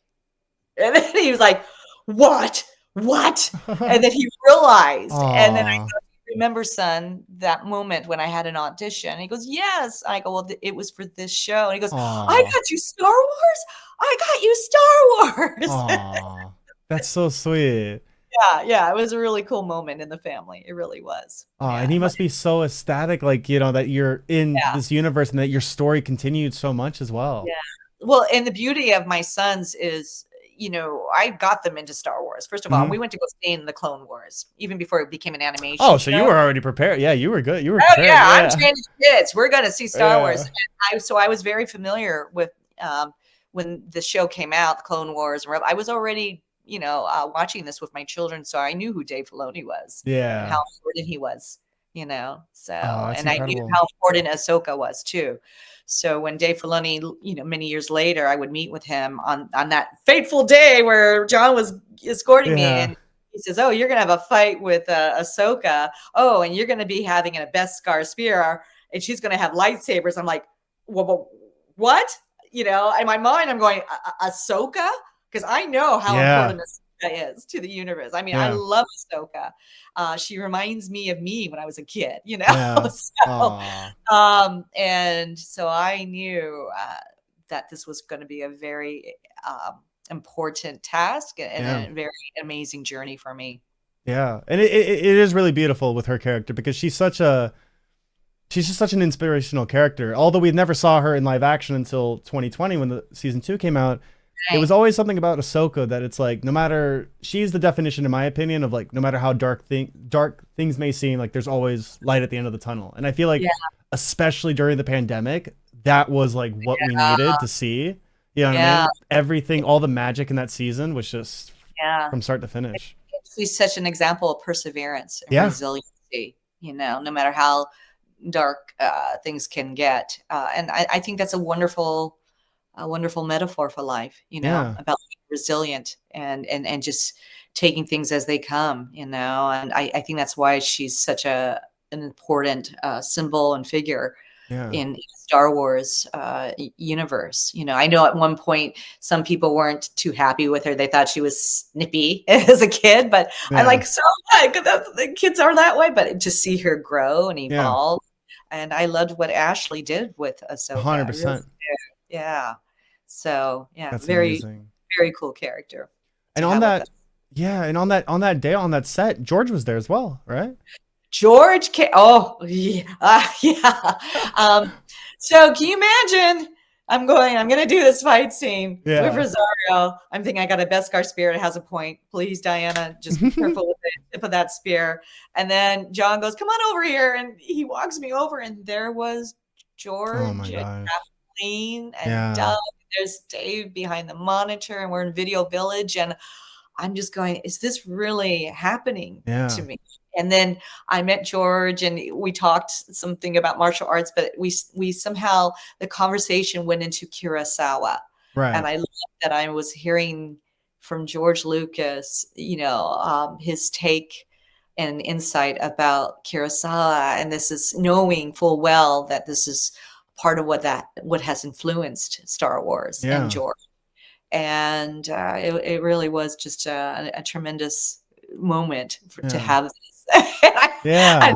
and then he was like, "What? What?" And then he realized, and then I Aw. go, "Remember, son, that moment when I had an audition?" And he goes, "Yes." I go, "Well, it was for this show." And he goes, "I Aw. got you Star Wars. I got you Star Wars." Aw. That's so sweet. Yeah, yeah, it was a really cool moment in the family. It really was. Oh, and Yeah, he must be so ecstatic, like, that you're in yeah. this universe and that your story continued so much as well. Yeah. Well, and the beauty of my sons is, I got them into Star Wars. First of all, Hmm. we went to go see in the Clone Wars, even before it became an animation Oh, so you show. were already prepared. Yeah, you were good. You were Oh prepared. yeah, I'm Yeah. training kids. We're gonna see Star Wars. Yeah. And I was very familiar with when the show came out, the Clone Wars. And I was already, watching this with my children, so I knew who Dave Filoni was and how Yeah. important he was. Oh, So that's and I knew incredible. how important Ahsoka was too. So when Dave Filoni, many years later, I would meet with him on that fateful day where John was escorting me, Yeah. and he says, "Oh, you're gonna have a fight with Ahsoka. Oh, and you're going to be having a Beskar spear, and she's going to have lightsabers." I'm like, well, what? In my mind, I'm going, Ahsoka? Because I know how Yeah. important Ahsoka is to the universe. I mean, I Yeah. love Ahsoka. She reminds me of me when I was a kid, Yeah. so, Aw. and so I knew that this was going to be a very important task and Yeah. a very amazing journey for me. Yeah. And it is really beautiful with her character because she's just such an inspirational character. Although we never saw her in live action until 2020 when the season 2 came out, it was Right. always something about Ahsoka that it's like no matter she's the definition in my opinion of like no matter how dark things may seem, like there's always light at the end of the tunnel. And I feel like Yeah. especially during the pandemic, that was like what we Yeah. needed to see. You know what I Yeah. mean? Everything, all the magic in that season was just Yeah. from start to finish. She's such an example of perseverance and Yeah. resiliency, no matter how dark things can get. And I think that's a wonderful metaphor for life, Yeah. about being resilient and just taking things as they come, and I think that's why she's such an important symbol and figure Yeah. in Star Wars universe. I know at one point some people weren't too happy with her. They thought she was snippy as a kid, but I'm Yeah. like, so what? 'Cause the kids are that way. But to see her grow and Yeah. evolve, and I loved what Ashley did with Ahsoka. I really 100%. did. Yeah. So yeah, That's very amazing. very cool character And to on have with us. that, yeah, and on that day on that set, George was there as well, right? Oh, yeah, yeah. So can you imagine? I'm gonna do this fight scene with Yeah. Rosario. I'm thinking I got a Beskar spear. It has a point. Please, Diana, just be careful with the tip of that spear. And then John goes, "Come on over here," and he walks me over, and there was Oh my George and gosh. Kathleen and Yeah. Doug. There's Dave behind the monitor, and we're in Video Village, and I'm just going, is this really happening to Yeah. me? And then I met George and we talked something about martial arts, but we somehow the conversation went into Kurosawa. And Right. I loved that I was hearing from George Lucas, his take and insight about Kurosawa. And this is knowing full well that this is part of what has influenced Star Wars and Yeah. George. And it really was just a tremendous moment to Yeah. have this. And I Yeah.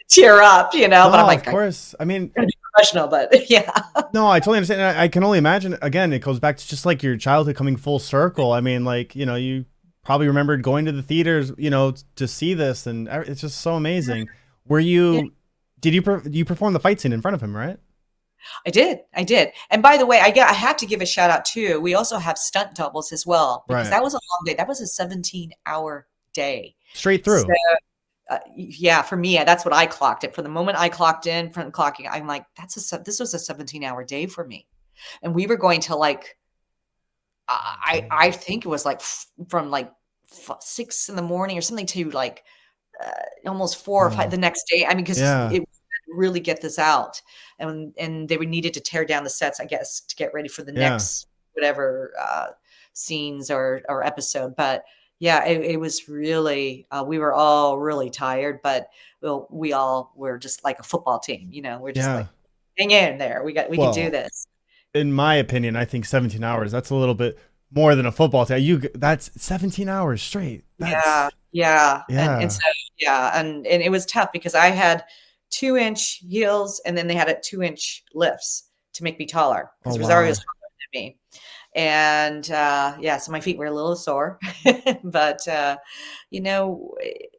tear up, but I'm No, of like, course. I mean, professional, but yeah. No, I totally understand. I can only imagine. Again, it goes back to just like your childhood coming full circle. I mean, like, you probably remembered going to the theaters, to see this, and it's just so amazing. Were Yeah, you? Did you perform the fight scene in front of him? Right? I did. And by the way, I have to give a shout out too. We also have stunt doubles as well because Right. that was a long day. That was a 17-hour day. Straight So through. yeah, for me, that's what I clocked it. For the moment I clocked in from clocking, I'm like, this was a 17-hour day for me. And we were going to like, I think it was like from like 6 in the morning or something to like almost 4 or 5 the Oh, next day. I mean, because yeah, it really get this out, and they would needed to tear down the sets, I guess, to get ready for the yeah, next whatever scenes or episode. But yeah, it was really we were all really tired, but we all were just like a football team. We're just yeah. like, hang in there. We can do Well, this. in my opinion, I think 17 hours. That's a little bit more than a football day. That's 17 hours straight. Yeah, That's yeah, and yeah. so yeah, and it was tough because I had 2-inch heels, and then they had a 2-inch lifts to make me taller Oh because Rosario is wow. taller than me, and yeah, so my feet were a little sore, but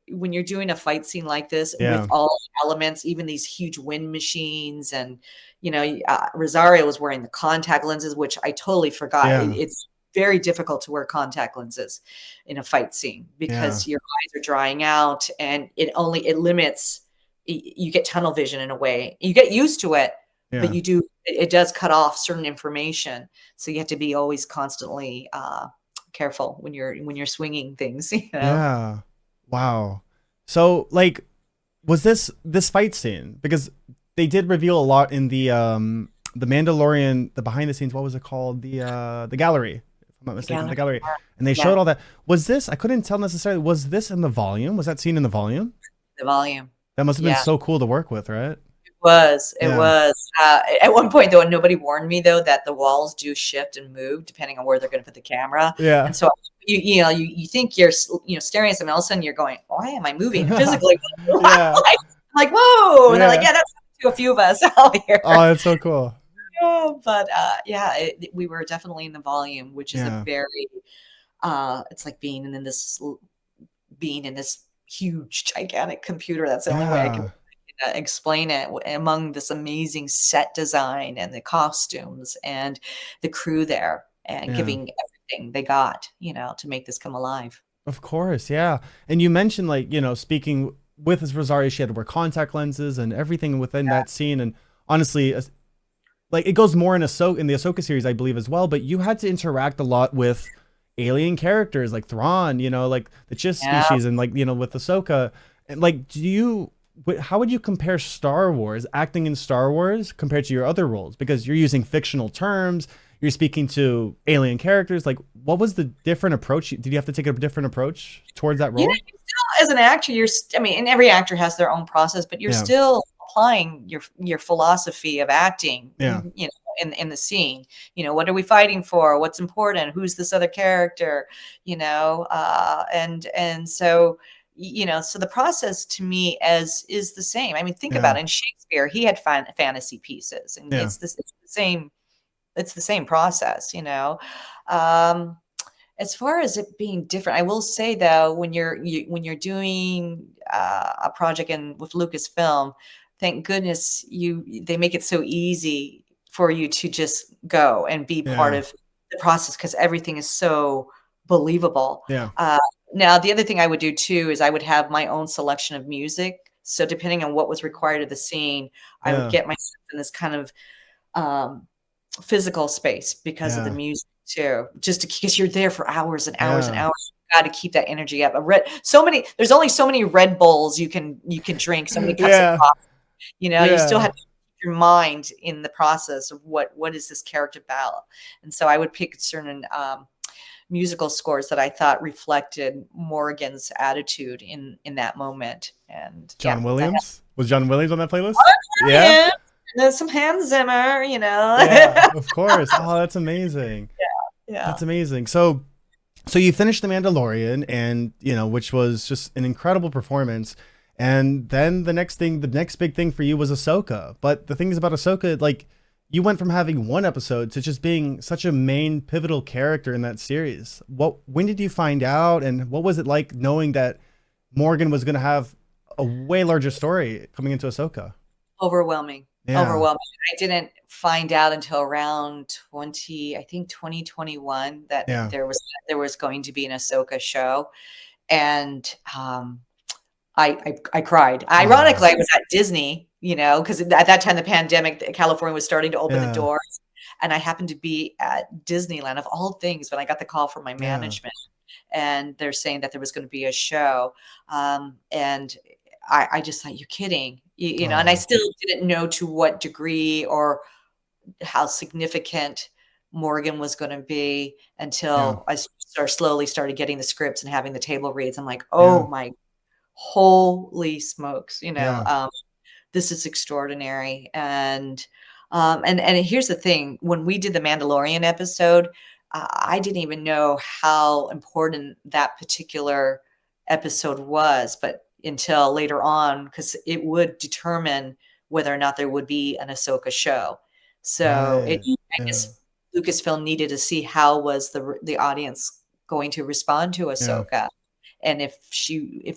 when you're doing a fight scene like this with Yeah, all the elements, even these huge wind machines, and Rosario was wearing the contact lenses, which I totally forgot. yeah, It's very difficult to wear contact lenses in a fight scene yeah, because your eyes are drying out, and it limits. You get tunnel vision in a way. You get used to it, but yeah, it does cut off certain information, so you have to be always constantly careful when you're swinging things. yeah. Wow. So like, was this fight scene, because they did reveal a lot in the Mandalorian, the behind the scenes, what was it called, the gallery, if I'm not The mistaken, the gallery. gallery, and they Yeah, showed all that. Was this, I couldn't tell necessarily, was this in the volume, was that scene in the volume? the volume. That must have been Yeah, so cool to work with, right? it Yeah, was. At one point, though, nobody warned me though that the walls do shift and move depending on where they're going to put the camera, yeah. and so you think you're staring at something else, and you're going, why am I moving physically? Yeah, Like, whoa, and they're like, yeah. yeah, that's to a few of us out here. Oh, that's so cool. Oh, but yeah, we were definitely in the volume, which is a Yeah, very it's like being in this huge gigantic computer. That's the only way I can yeah, explain it, among this amazing set design and the costumes and the crew there, and yeah. giving everything they got, to make this come alive. Of course, yeah. And you mentioned, like, speaking with his Rosario, she had to wear contact lenses and everything within that scene. And honestly, like, it goes more in the Ahsoka series, I believe, as well. But you had to interact a lot with alien characters like Thrawn, like the Chiss Yeah. species, and like, with Ahsoka. And like, how would you compare Star Wars, acting in Star Wars, compared to your other roles? Because you're using fictional terms, you're speaking to alien characters. Like, what was the different approach? Did you have to take a different approach towards that You know, role? you still, as an actor, I mean, and every actor has their own process, but you're Yeah, still applying your philosophy of acting, yeah, in the scene. What are we fighting for? What's important? Who's this other character? And so, so the process to me as is the same. I mean, think yeah, about it. In Shakespeare, he had fantasy pieces, and yeah, it's the same process. Um, as far as it being different, I will say though, when you're doing a project with Lucasfilm, thank goodness they make it so easy for you to just go and be part yeah, of the process because everything is so believable. yeah, Uh, Now, the other thing I would do too is I would have my own selection of music. So depending on what was required of the scene, I would yeah, get myself in this kind of um, physical space because of the yeah, music too. Just because you're there for hours and hours and yeah, hours, you got to keep that energy up. There's only so many Red Bulls you can drink, so many cups of yeah, coffee. You still yeah. have to keep your mind in the process of what is this character about. And so I would pick certain musical scores that I thought reflected Morgan's attitude in that moment. And yeah, John that Williams, was John Williams on that playlist? Yeah, yeah, there's some Hans Zimmer. yeah, of course. Oh, that's amazing. Yeah. That's amazing. So you finished The Mandalorian, and which was just an incredible performance. And then the next big thing for you was Ahsoka. But the thing is about Ahsoka, like you went from having one episode to just being such a main pivotal character in that series. When did you find out, and what was it like knowing that Morgan was going to have a way larger story coming into Ahsoka? Overwhelming. Yeah. Overwhelming. I didn't find out until around 2021 that Yeah. there was going to be an Ahsoka show. And I cried. Oh, Ironically, I was at Disney, because at that time the pandemic, California was starting to open the yeah. doors, and I happened to be at Disneyland of all things when I got the call from my Yeah. management, and they're saying that there was going to be a show, and I just thought, you're kidding, and I Oh, still didn't know to what degree or how significant Morgan was going to be yeah. until I slowly started getting the scripts and having the table reads. I'm like, Yeah. oh my holy smokes, Yeah. this is extraordinary. And here's the thing, when we did the Mandalorian episode, I didn't even know how important that particular episode was, but until later on, because it would determine whether or not there would be an Ahsoka show. So Right. I Yeah. guess Lucasfilm needed to see how was the audience going to respond to Yeah. Ahsoka, and if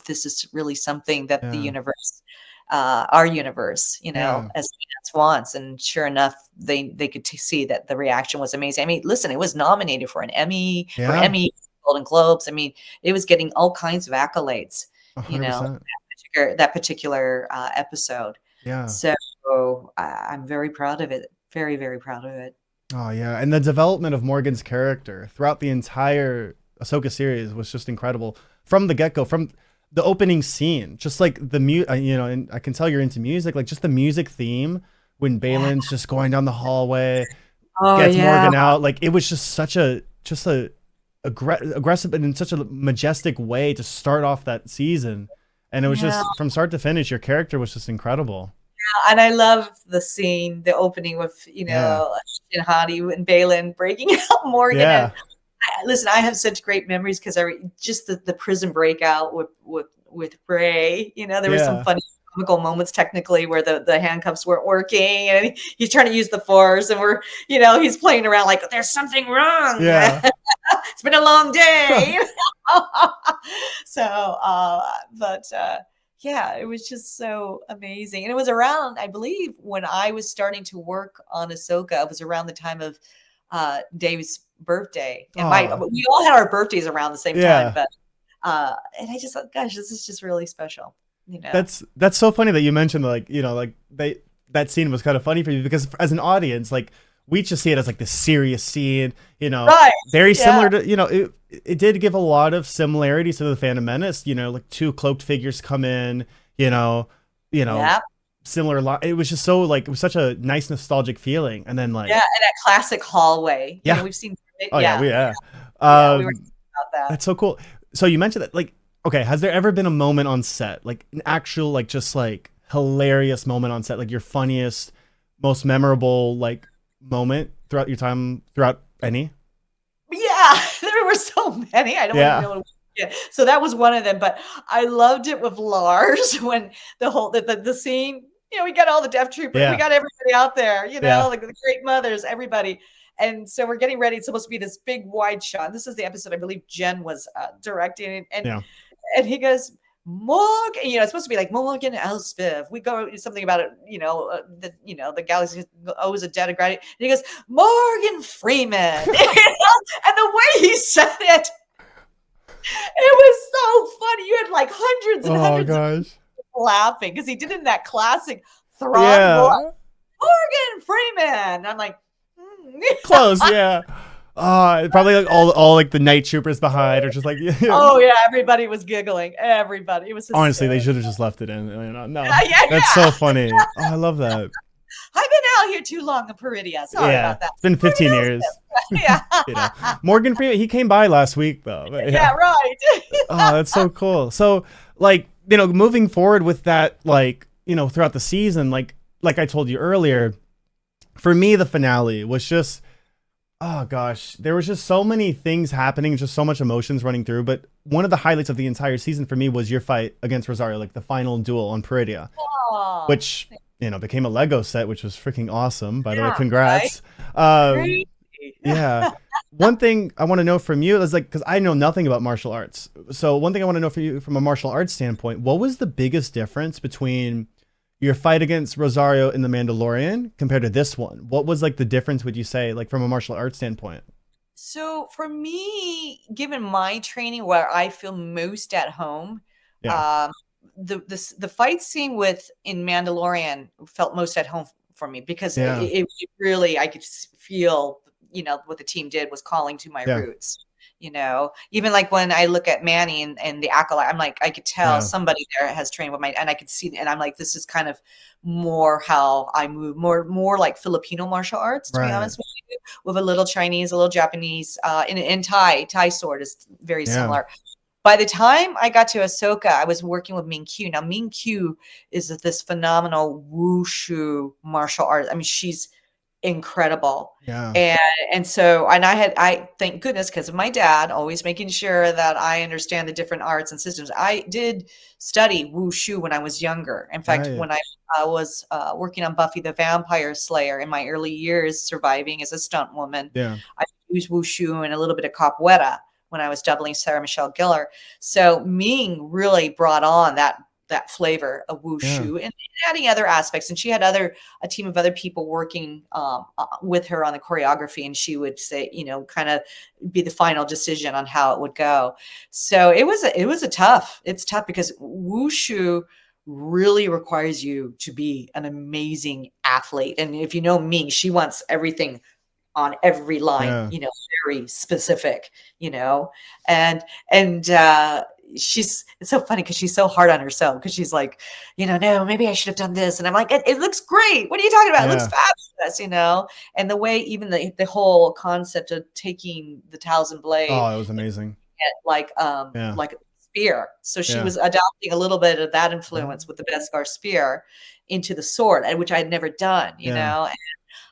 this is really something that the Yeah. universe, our universe, Yeah. as fans wants. And sure enough, they could see that the reaction was amazing. I mean, listen, it was nominated for an Emmy, Yeah. Golden Globes. I mean, it was getting all kinds of accolades, you know, 100%. that particular episode. Yeah. So I'm very proud of it. Very, very proud of it. Oh yeah, and the development of Morgan's character throughout the entire Ahsoka series was just incredible from the get go, from the opening scene. Just like and I can tell you're into music, like just the music theme when Yeah. Balin's just going down the hallway, Oh gets yeah. Morgan out. Like it was just a aggressive and in such a majestic way to start off that season, and it was Yeah. just from start to finish, your character was just incredible. And I love the scene, the opening with, Yeah, Hadi and Balin breaking out Morgan. And yeah, listen, I have such great memories because just the prison breakout with Ray. There was some yeah, funny comical moments technically where the handcuffs weren't working, and he's trying to use the force, and he's playing around like there's something wrong. yeah. It's been a long day. So, but yeah, it was just so amazing. And it was around, I believe, when I was starting to work on Ahsoka, it was around the time of Dave's birthday. And Oh, we all had our birthdays around the same time, yeah. but and I just thought, gosh, this is just really special, That's so funny that you mentioned like that scene was kind of funny for you because as an audience, like we just see it as like this serious scene, Right. very Yeah. similar to it did give a lot of similarities to the Phantom Menace, like two cloaked figures come in, you know Yeah. similar it was just so like it was such a nice nostalgic feeling, and then like Yeah. And that classic hallway. yeah, We've seen it. oh yeah, Yeah. yeah. Yeah. We were um talking about that. that's so cool. So you mentioned that, like, okay, has there ever been a moment on set, like an actual, like, just like hilarious moment on set, like your funniest, most memorable, like moment throughout your time, throughout any? Yeah, there were so many. I don't even Yeah, know. Yeah, so that was one of them. But I loved it with Lars when the scene. We got all the Death Troopers, we yeah, got everybody out there. yeah, Like the great mothers, everybody. And so we're getting ready. It's supposed to be this big wide shot. This is the episode I believe Jen was directing, and yeah, he goes, Morgan, it's supposed to be like Morgan Elsbeth. We go something about it, the galaxy owes a debt of gratitude. And he goes, Morgan Freeman. And the way he said it, it was so funny. You had like hundreds and oh hundreds of gosh, people laughing because he did it in that classic Thrawn voice. yeah, Morgan Freeman. And I'm like, close, yeah. Probably like all like the night troopers behind, or just like Oh yeah, everybody was giggling. Everybody. It was honestly, they hysterical. should have just left it in. No, Yeah, yeah, that's yeah. so funny. Oh, I love that. I've been out here too long in Peridia. Sorry Yeah, about that. it's been 15 years. Yeah. Morgan Freeman, he came by last week though. But Yeah, right. Oh, that's so cool. So, like, moving forward with that, like, throughout the season, like I told you earlier, for me, the finale was just, oh gosh, there was just so many things happening, just so much emotions running through. But one of the highlights of the entire season for me was your fight against Rosario, like the final duel on Peridia, Oh, which became a Lego set, which was freaking awesome. By the way, yeah, right? congrats. Crazy. Yeah. One thing I want to know from you is like, because I know nothing about martial arts. So one thing I want to know from you from a martial arts standpoint, what was the biggest difference between your fight against Rosario in The Mandalorian compared to this one? What was like the difference, would you say, like from a martial arts standpoint? So for me, given my training, where I feel most at home, Yeah. um, the fight scene with in Mandalorian felt most at home for me because Yeah. it really I could feel what the team did was calling to my Yeah. roots. Even like when I look at Manny and the acolyte, I'm like I could tell Yeah. somebody there has trained with my, and I could see, and I'm like this is kind of more how I move, more like Filipino martial arts, to be Right. honest with a little Chinese, a little Japanese, and Thai sword is very Yeah. similar. By the time I got to Ahsoka, I was working with Ming Q. Now, Ming Q is this phenomenal wushu martial art. I mean, she's incredible. Yeah. And I thank goodness, because of my dad always making sure that I understand the different arts and systems. I did study wushu when I was younger. In fact, Right. when I was working on Buffy the Vampire Slayer in my early years, surviving as a stunt woman, Yeah. I used wushu and a little bit of capoeira when I was doubling Sarah Michelle Gellar. So Ming really brought on that flavor of Yeah. wushu and adding other aspects. And she had a team of other people working with her on the choreography, and she would say, kind of be the final decision on how it would go. So it's tough because wushu really requires you to be an amazing athlete. And if you know Ming, she wants everything on every line, Yeah. very specific, you know, and and it's so funny because she's so hard on herself because she's like, no, maybe I should have done this. And I'm like, it looks great. What are you talking about? It looks Yeah. fabulous. And the way, even the whole concept of taking the Talisman blade Oh, it was amazing. Yeah. like a spear. So she Yeah. was adopting a little bit of that Yeah. influence with the Beskar spear into the sword, which I had never done, Yeah.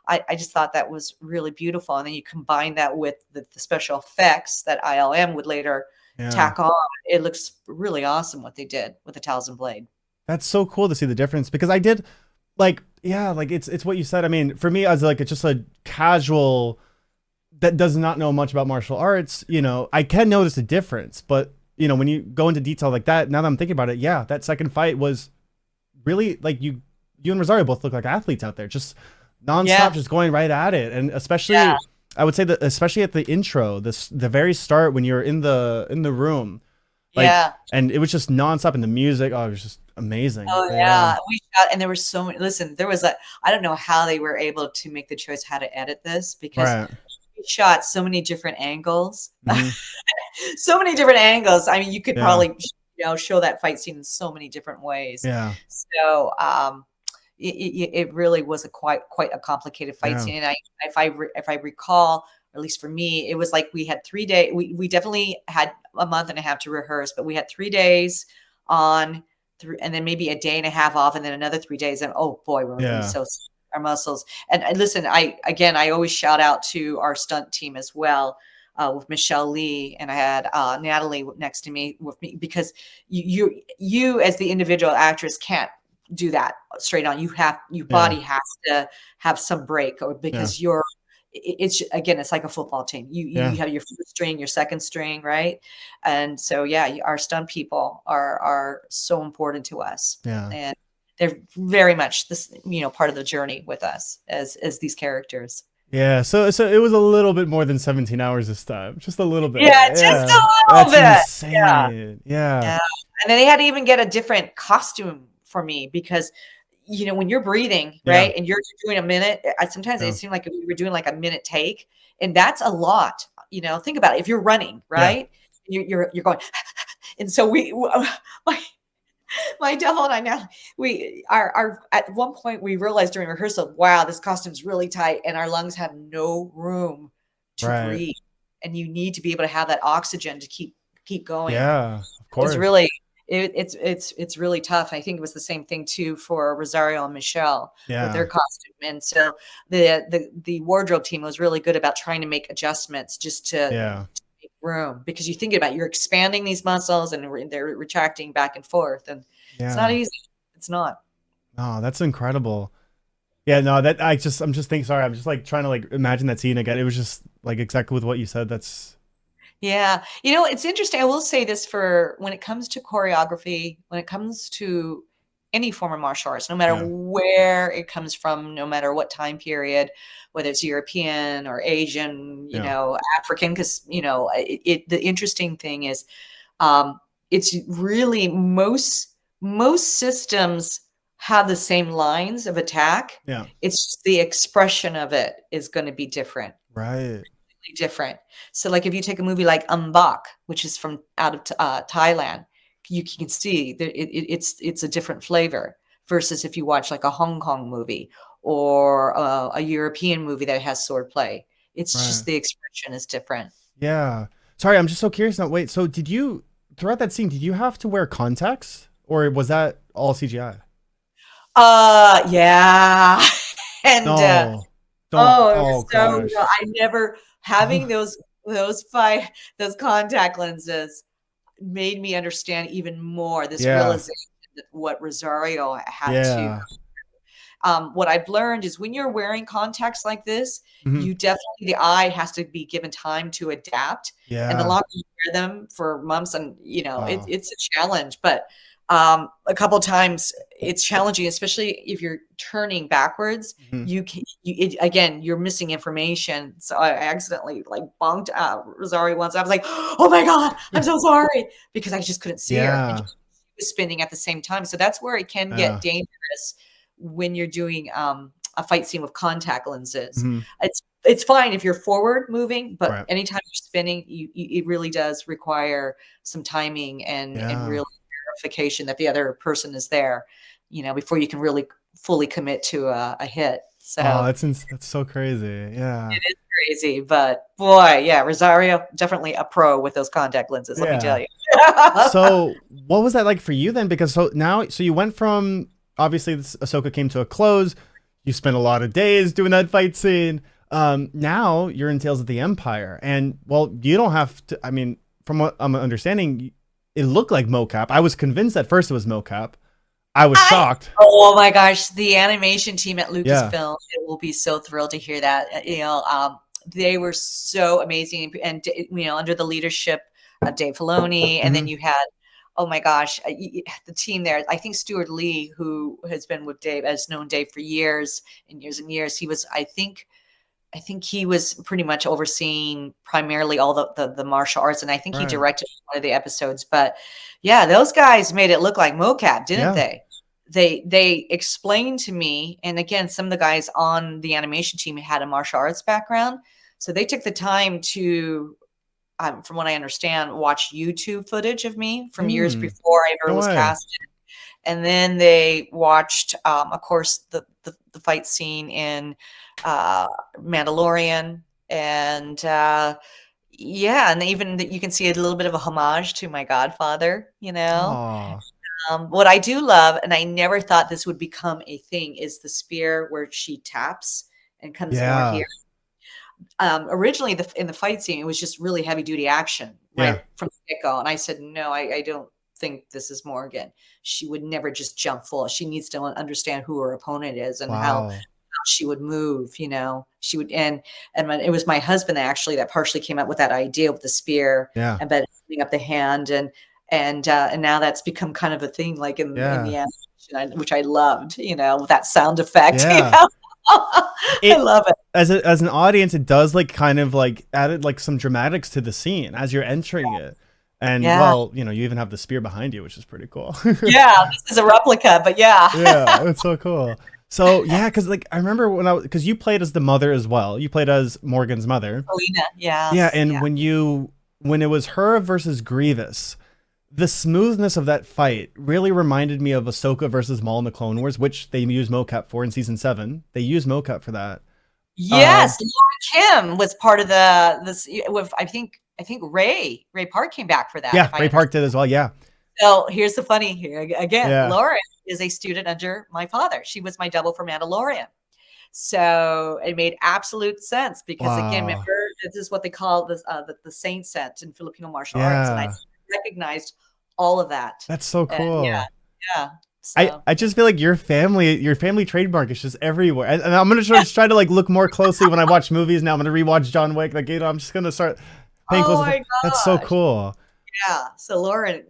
I just thought that was really beautiful. And then you combine that with the special effects that ILM would later Yeah. tack on. It looks really awesome what they did with the Talisman blade. That's so cool to see the difference because I did like, yeah, like it's what you said. I mean, for me as like it's just a casual that does not know much about martial arts, I can notice a difference, but when you go into detail like that, now that I'm thinking about it, yeah, that second fight was really like you and Rosario both look like athletes out there, just nonstop, Yeah. just going right at it. And Yeah. especially, I would say that especially at the intro, the very start when you're in the room, like, Yeah. and it was just nonstop, and the music, oh, it was just amazing. Oh Yeah, yeah. We shot, and there were so many, listen, I don't know how they were able to make the choice how to edit this because right. we shot so many different angles. Hmm. So many different angles. I mean, you could Yeah, probably, show that fight scene in so many different ways. yeah, So, it really was quite a complicated fight yeah, scene. And if I recall, or at least for me, it was like we had 3 days. We definitely had a month and a half to rehearse, but we had 3 days on through, and then maybe a day and a half off, and then another 3 days. And oh boy, we're going to be yeah, so our muscles. And listen, I always shout out to our stunt team as well. With Michelle Lee, and I had Natalie next to me with me, because you as the individual actress can't do that straight on. Your yeah, body has to have some break, or yeah, because it's again, it's like a football team. You yeah, have your first string, your second string, right? And so yeah, our stunt people are so important to us, yeah. and they're very much this part of the journey with us as these characters. Yeah, so it was a little bit more than 17 hours this time. Just a little bit. Yeah, just Yeah. a little That's bit. Yeah. insane. Yeah. Yeah. And then they had to even get a different costume for me because, when you're breathing, Yeah. right, and you're doing a minute, sometimes it Yeah. seemed like we were doing like a minute take, and that's a lot. Think about it. If you're running, Yeah. right, you're going, and so my my devil and I now we are at one point we realized during rehearsal, wow, this costume's really tight, and our lungs have no room to Right. breathe, and you need to be able to have that oxygen to keep going. Yeah. Of It was course. really it's really tough. I think it was the same thing too for Rosario and Michelle with their Yeah. costume. And so the wardrobe team was really good about trying to make adjustments just to Yeah. room, because you think about it, you're expanding these muscles and they're retracting back and forth, and it's not Yeah. easy. It's not. Oh, that's incredible. Yeah, no, that I'm just thinking. Sorry, I'm just like trying to like imagine that scene again. It was just like exactly with what you said. That's Yeah. You know, it's interesting. I will say this, for when it comes to choreography, when it comes to any form of martial arts, no matter yeah, where it comes from, no matter what time period, whether it's European or Asian, yeah, African, because, the interesting thing is, um, it's really most systems have the same lines of attack. yeah. It's just the expression of it is going to be different, Right, different. So, like, if you take a movie like Bak, which is from out of Thailand, you can see that it's a different flavor versus if you watch like a Hong Kong movie or a European movie that has swordplay. It's right. just the expression is different. Yeah. Sorry, I'm just so curious now. Wait, so did you throughout that scene? Did you have to wear contacts, or was that all CGI? Yeah. And No, don't. oh, it Oh was so gosh. I never having those contact lenses made me understand even more this Yeah, realization that what Rosario had to. yeah. What I've learned is when you're wearing contacts like this, Hmm. you definitely the eye has to be given time to adapt. And the Yeah. longer you wear them for months, and Wow. it's a challenge. But a couple times it's challenging, especially if you're turning backwards. Hmm. Again, you're missing information. So I accidentally like bonked out Rosario once. I was like, "Oh my god, I'm so sorry," because I just couldn't see her, and she Yeah. was spinning at the same time. So that's where it can get Yeah. dangerous when you're doing a fight scene with contact lenses. Hmm. It's fine if you're forward moving, but Right. anytime you're spinning, it really does require some timing and Yeah. real verification that the other person is there, before you can really fully commit to a hit. Oh, So that's so crazy. Yeah. it is crazy, but boy, yeah, Rosario definitely a pro with those contact lenses. Let me tell Yeah. you. So, what was that like for you then? Because so you went from obviously this Ahsoka came to a close. You spent a lot of days doing that fight scene. Now you're in Tales of the Empire, and well, you don't have to. I mean, from what I'm understanding, it looked like mocap. I was convinced at first it was mocap. I was I shocked. Oh my gosh, the animation team at Yeah. Lucasfilm, it will be so thrilled to hear that. They were so amazing, and under the leadership of Dave Filoni, and then Hmm. you had, oh my gosh, the team there. I think Stuart Lee, who has been with Dave, has known Dave for years and years and years. I think he was pretty much overseeing primarily all the martial arts, and I think he Right. directed one of the episodes. But yeah, those guys made it look like mocap, didn't Yeah. they? They explained to me, and again, some of the guys on the animation team had a martial arts background, so they took the time to, from what I understand, watch YouTube footage of me from years Hmm. before I ever No was way. cast, and then they watched, of course, the fight scene in Mandalorian, and yeah, and even that you can see a little bit of a homage to my godfather. Oh. What I do love, and I never thought this would become a thing, is the spear where she taps and comes more here. Yeah. Originally, in the fight scene, it was just really heavy duty action Yeah. right from the get go, and I said, no, I don't think this is Morgan. She would never just jump full. She needs to understand who her opponent is and how Wow. she would move. She would, it was my husband actually that partially came up with that idea with the spear Yeah. and then putting up the hand, and now that's become kind of a thing, like in Yeah. the animation, which I loved. With that sound effect. Yeah. I It love it. as an audience, it does like kind of like added like some dramatics to the scene as you're entering it. And Yeah. well, you even have the spear behind you, which is pretty cool. Yeah, this is a replica, but yeah. Yeah, it's so cool. So yeah, because like I remember because you played as the mother as well. You played as Morgan's mother. Selena, Yeah, yes, and yeah. when it was her versus Grievous, the smoothness of that fight really reminded me of Ahsoka versus Maul in the Clone Wars, which they use mocap for in season 7. They use mocap for that. Um, Yes, Lauren Kim was part of this with I think Ray Park came back for that, yeah, if I Ray Park understand. did as well. Yeah, So here's the funny here again. yeah. Lauren is a student under my father. She was my double for Mandalorian. So it made absolute sense because, again, remember, Wow. this is what they call this, the saint set in Filipino martial arts, and I Yeah. recognized all of that. That's so And yeah, cool. yeah. I, So I just feel like your family trademark is just everywhere. And I'm gonna just try to like look more closely when I watch movies now. I'm gonna rewatch John Wick. Like, I'm just gonna start paying oh close attention. my That's so gosh. cool. Yeah. So Lauren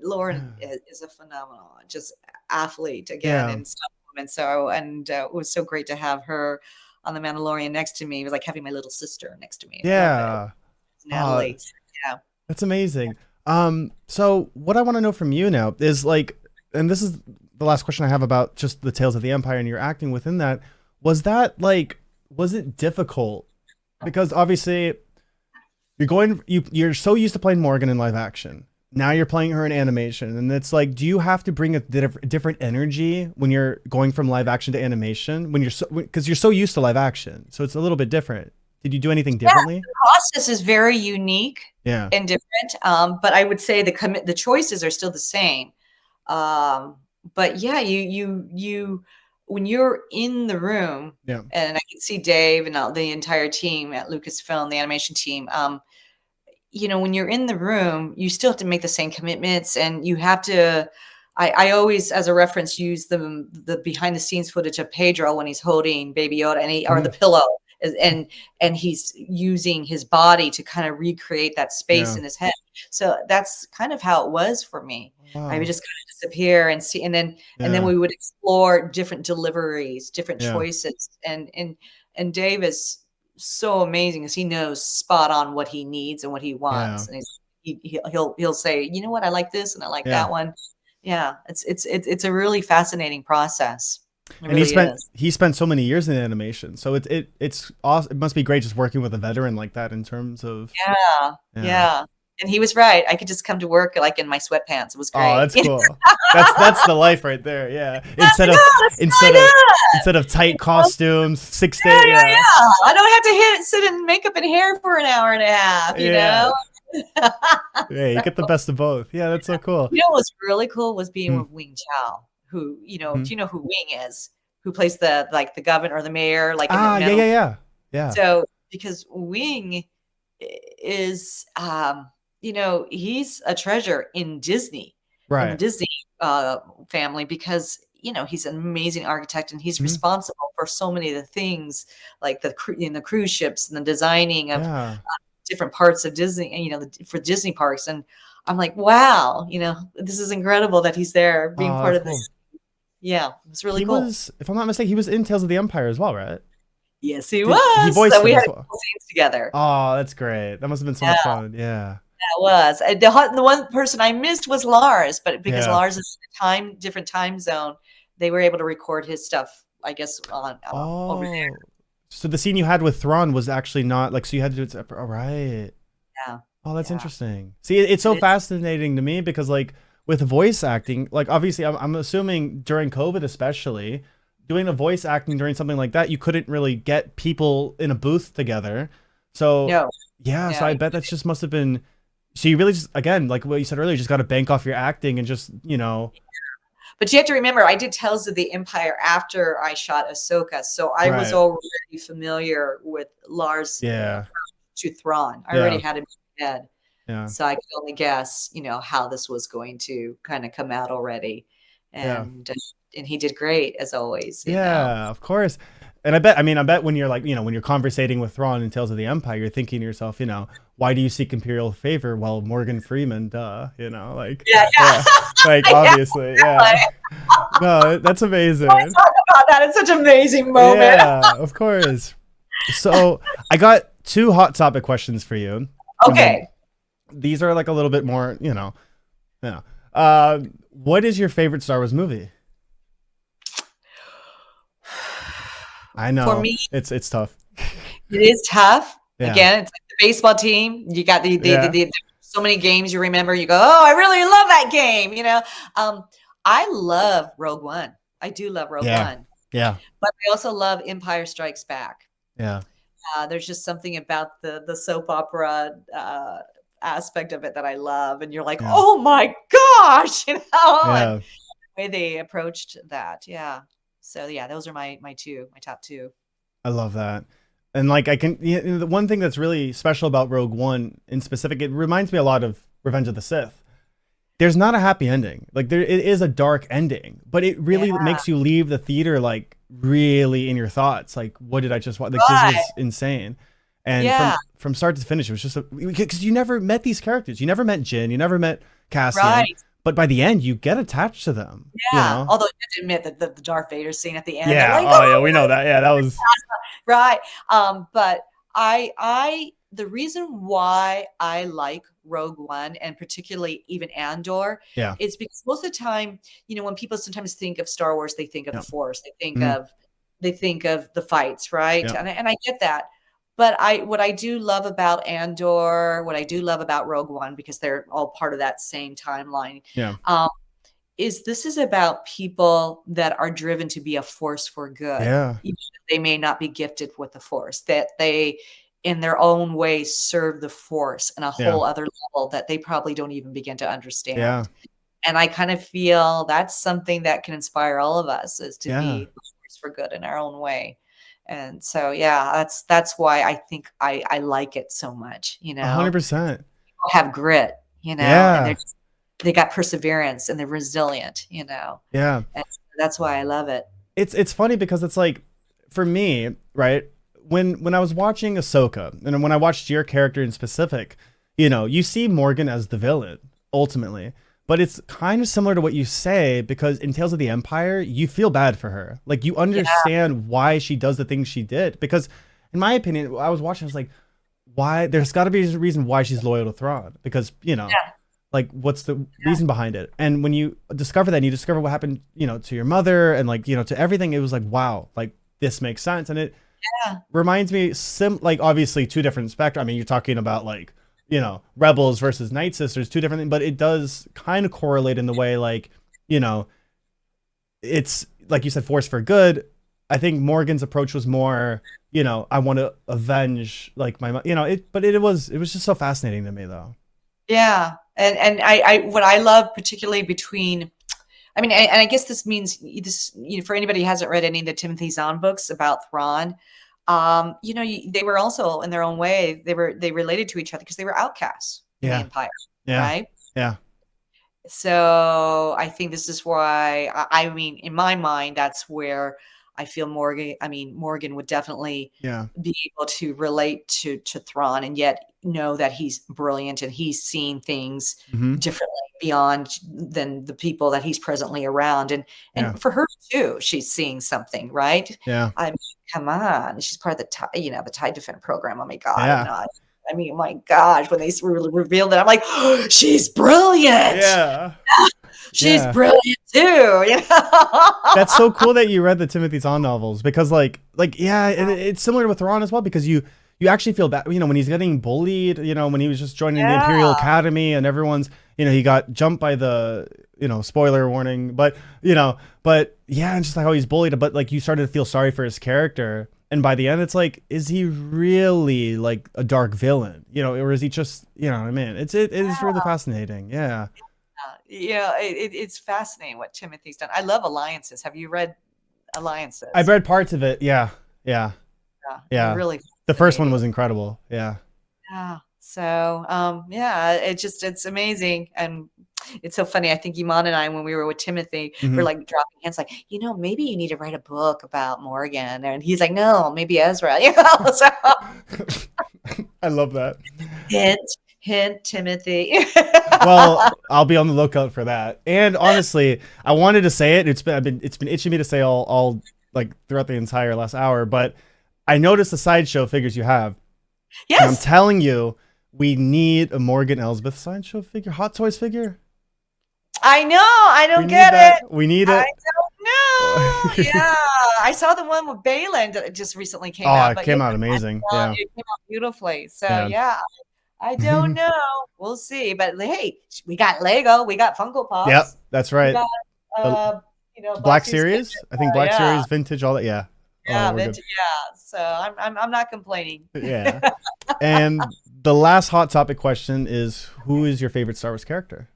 is a phenomenal, just athlete again Yeah. and stuff. And so, and it was so great to have her on The Mandalorian next to me. It was like having my little sister next to me. I love it. Yeah. Oh, Natalie. Yeah. that's amazing. So what I want to know from you now is like, and this is the last question I have about just the Tales of the Empire and your acting within that. Was that like, was it difficult? Because obviously you're so used to playing Morgan in live action. Now you're playing her in animation, and it's like, do you have to bring a different energy when you're going from live action to animation? When you're because you're so used to live action, so it's a little bit different. Did you do anything Yeah, differently? the process is very unique Yeah. and different. But I would say the choices are still the same. Um, but yeah, when you're in the room, Yeah. and I can see Dave and the entire team at Lucasfilm, the animation team. When you're in the room, you still have to make the same commitments, and you have to. I always, as a reference, use the behind the scenes footage of Pedro when he's holding Baby Yoda or the Mhm. pillow, and and he's using his body to kind of recreate that space Yeah. in his head. So that's kind of how it was for me. I would Wow. just kind of disappear and see, and then Yeah. we would explore different deliveries, different Yeah. choices, and Dave is so amazing because he knows spot on what he needs and what he Yeah. wants, and he'll say, you know what, I like this and I like Yeah. that one. Yeah, it's a really fascinating process. It And he really spent is. he spent so many years in animation, so it's awesome. It must be great just working with a veteran like that in terms of Yeah, yeah. yeah. And he was right. I could just come to work like in my sweatpants. It was Oh, great. that's cool. That's the life right there. Yeah. That's Instead like, of oh, that's instead really of good. instead of tight costumes, six Yeah, day. yeah, Yeah. yeah. I don't have to sit in makeup and hair for an hour and a half, you Yeah. know? Yeah. You So, get the best of both. Yeah, that's so cool. what was really cool was being Mm-hmm. with Wing Chao, who, Mm-hmm. do you know who Wing is? Who plays the governor or the mayor, like in the Ah, yeah, Mandalorian. yeah, yeah. Yeah. So, because Wing is, he's a treasure in Disney, in the Right. Disney family, because he's an amazing architect and he's Mm-hmm. responsible for so many of the things, like the cruise ships and the designing of Yeah. different parts of Disney, and for Disney parks. And I'm like, wow, this is incredible that he's there being Oh, part that's of cool. this. Yeah, it's really He cool. was, if I'm not mistaken, he was in Tales of the Empire as well, right? Yes, he Did he was. So voiced we it had as a well? couple scenes together. Oh, that's great. That must have been so Yeah. much fun. Yeah. It was. The one person I missed was Lars, but because Yeah. Lars is in a different time zone, they were able to record his stuff, I guess, on over there. Oh, so the scene you had with Thrawn was actually not like, so you had to do it separate. All right. Yeah, Oh, that's yeah. interesting. See, it's so It is. fascinating to me because, like, with voice acting, like, obviously, I'm assuming during COVID, especially, doing a voice acting during something like that, you couldn't really get people in a booth together. So, No, yeah, so no. I bet that just must have been. So you really just, again, like what you said earlier, just got to bank off your acting and just, But you have to remember, I did Tales of the Empire after I shot Ahsoka, so I was right. already familiar with Lars Yeah. to Thrawn. I already Yeah. had him in my head, Yeah. so I could only guess, how this was going to kind of come out already. Yeah. And he did great as always. Yeah, of course. And I bet when you're like, when you're conversating with Thrawn in Tales of the Empire, you're thinking to yourself, why do you seek Imperial favor? Well, Morgan Freeman, duh, like, Yeah, yeah. yeah, like, Yeah, obviously, yeah. No, that's always amazing. talk about that. It's such an amazing moment. Yeah, of course. So I got two hot topic questions for you. And then Okay. these are like a little bit more, what is your favorite Star Wars movie? I For know me, it's tough. it is tough. Yeah. Again, it's like the baseball team. You got Yeah. so many games you remember. You go, oh, I really love that game. I love Rogue One. I do love Rogue Yeah. One, Yeah. but I also love Empire Strikes Back. Yeah. There's just something about the soap opera aspect of it that I love, and you're like, Yeah. oh my gosh, and Yeah. the way they approached that. Yeah. So yeah, those are my top two. I love that. And like I can, the one thing that's really special about Rogue One in specific, it reminds me a lot of Revenge of the Sith. There's not a happy ending. Like there, it is a dark ending, but it Yeah, really makes you leave the theater like really in your thoughts. Like, what did I just watch? Like, this right. was insane. And Yeah, from start to finish, it was just because you never met these characters. You never met Jin. You never met Cassian. right. But by the end, you get attached to them. You Yeah. know? Although I have to admit that the Darth Vader scene at the end, I'm Yeah. like, Oh yeah. We know oh, that. Yeah. That was. right. But the reason why I like Rogue One and particularly even Andor Yeah. is because most of the time, when people sometimes think of Star Wars, they think of the Yeah. Force, Mhm. they think of the fights, right? Yeah. And I get that. But what I do love about Andor, what I do love about Rogue One, because they're all part of that same timeline, Yeah. um, is this is about people that are driven to be a force for good, Yeah. even if they may not be gifted with the force, that they, in their own way, serve the force in a Yeah. whole other level that they probably don't even begin to Yeah. understand. And I kind of feel that's something that can inspire all of us, is to Yeah. be a force for good in our own way. And so, yeah, that's why I think I like it so much. 100%. People have grit, and Yeah. they got perseverance and they're resilient. Yeah. And that's why I love it. It's funny because it's like for me, right? When I was watching Ahsoka and when I watched your character in specific, you see Morgan as the villain ultimately, but it's kind of similar to what you say because in Tales of the Empire, you feel bad for her. Like you Yeah, understand why she does the things she did because in my opinion, I was watching I was like why there's got to be a reason why she's loyal to Thrawn because, yeah, like what's the reason behind it, and when you discover that and you discover what happened to your mother and like to everything, it was like wow, like this makes sense. And it yeah, reminds me like obviously two different spectrum. I mean, you're talking about like rebels versus night sisters, two different things, but it does kind of correlate in the way like you know it's like you said, force for good. I think Morgan's approach was more I want to avenge like but it was just so fascinating to me though. yeah. And I what I love particularly between, I mean, and I guess this means this, for anybody who hasn't read any of the Timothy Zahn books about Thrawn, they were also in their own way, they related to each other because they were outcasts in the Yeah. Empire, Yeah. right? Yeah. So I think this is why I mean, in my mind, that's where I feel Morgan would definitely Yeah. be able to relate to Thrawn and yet know that he's brilliant and he's seeing things Hmm. differently beyond than the people that he's presently around. And Yeah. for her too, she's seeing something, right? Yeah. I mean, come on, she's part of the TIE Defender program. Oh my God. And Yeah. I mean, my gosh, when they revealed it, I'm like, oh, she's brilliant. Yeah. She's Yeah. brilliant too. That's so cool that you read the Timothy Zahn novels because yeah, it's similar with Ron as well because you actually feel bad, when he's getting bullied, when he was just joining the Yeah. Imperial Academy and everyone's, he got jumped by the, spoiler warning, but yeah, and just like how he's bullied, but like you started to feel sorry for his character. And by the end, it's like, is he really like a dark villain, or is he just, what I mean? It is really fascinating. Yeah. Yeah, it's fascinating what Timothy's done. I love Alliances. Have you read I've Alliances? read parts of it. Yeah. Yeah. Yeah, Yeah. really The first one fascinating. was incredible. Yeah. Yeah. So, yeah, it's amazing. And it's so funny. I think Iman and I, when we were with Timothy, we're Hmm. like dropping hints like, maybe you need to write a book about Morgan. And he's like, no, maybe Ezra. So I love that. hint, hint, Timothy. Well, I'll be on the lookout for that. And honestly, I wanted to say it. It's been itching me to say all like throughout the entire last hour. But I noticed the sideshow figures you have, and I'm Yes, telling you, we need a Morgan Elsbeth sideshow figure, Hot Toys figure. I know. I We don't need get it. that. We need I it. don't know. Yeah, I saw the one with Balin that just recently came Oh, out, it but yeah, came out amazing. Yeah. it came out beautifully. So Yeah. yeah, I don't know. We'll see. But hey, we got Lego, we got Funko Yep. Pops, That's we right. got The Black Black Series Kitchen. Series. I think Black Yeah, Series, vintage, all that. Yeah. Oh, yeah, we're good. vintage. Yeah. So I'm not complaining. Yeah. And the last hot topic question is, who is your favorite Star Wars character?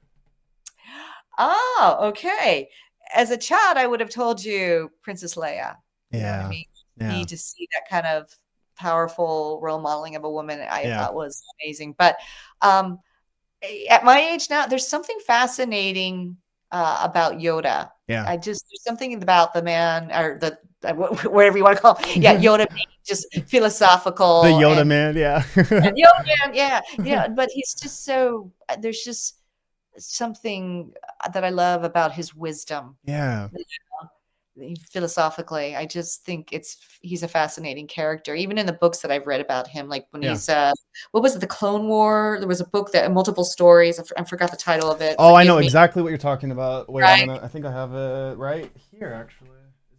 Oh, okay. As a child, I would have told you Princess Leia. You know what I Yeah. mean? Yeah. to see that kind of powerful role modeling of a woman, I Yeah. thought was amazing. But um, at my age now, there's something fascinating about Yoda. Yeah. There's something about the man or the whatever you want to call him. Yeah, Yoda being just The philosophical Yoda man. Yeah. and Yoda man, yeah, but he's just so there's just something that I love about his wisdom. Yeah. Philosophically, I just think he's a fascinating character. Even in the books that I've read about him, like when Yeah. he's what was it, the Clone War? There was a book that multiple stories. I forgot the title of it. Oh, I Forgive know me. exactly what you're talking about. Wait, Right? I think I have it right here actually.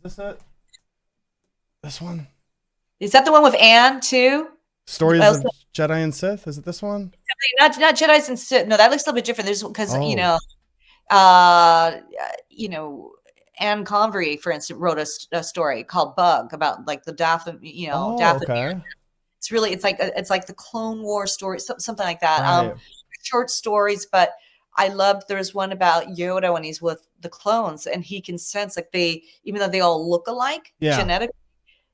Is this it? This one? Is that the one with Anne too? Stories of Also, Jedi and Sith. Is it this one? not Jedi's and Sith. No, that looks a little bit different. There's because Oh. uh, you know, Anne Convery, for instance, wrote a story called Bug about like the Oh, Dathomir. okay. It's like the Clone War story, something like that. Right. Short stories, but I loved. There's one about Yoda when he's with the clones, and he can sense like even though they all look alike Yeah. genetically,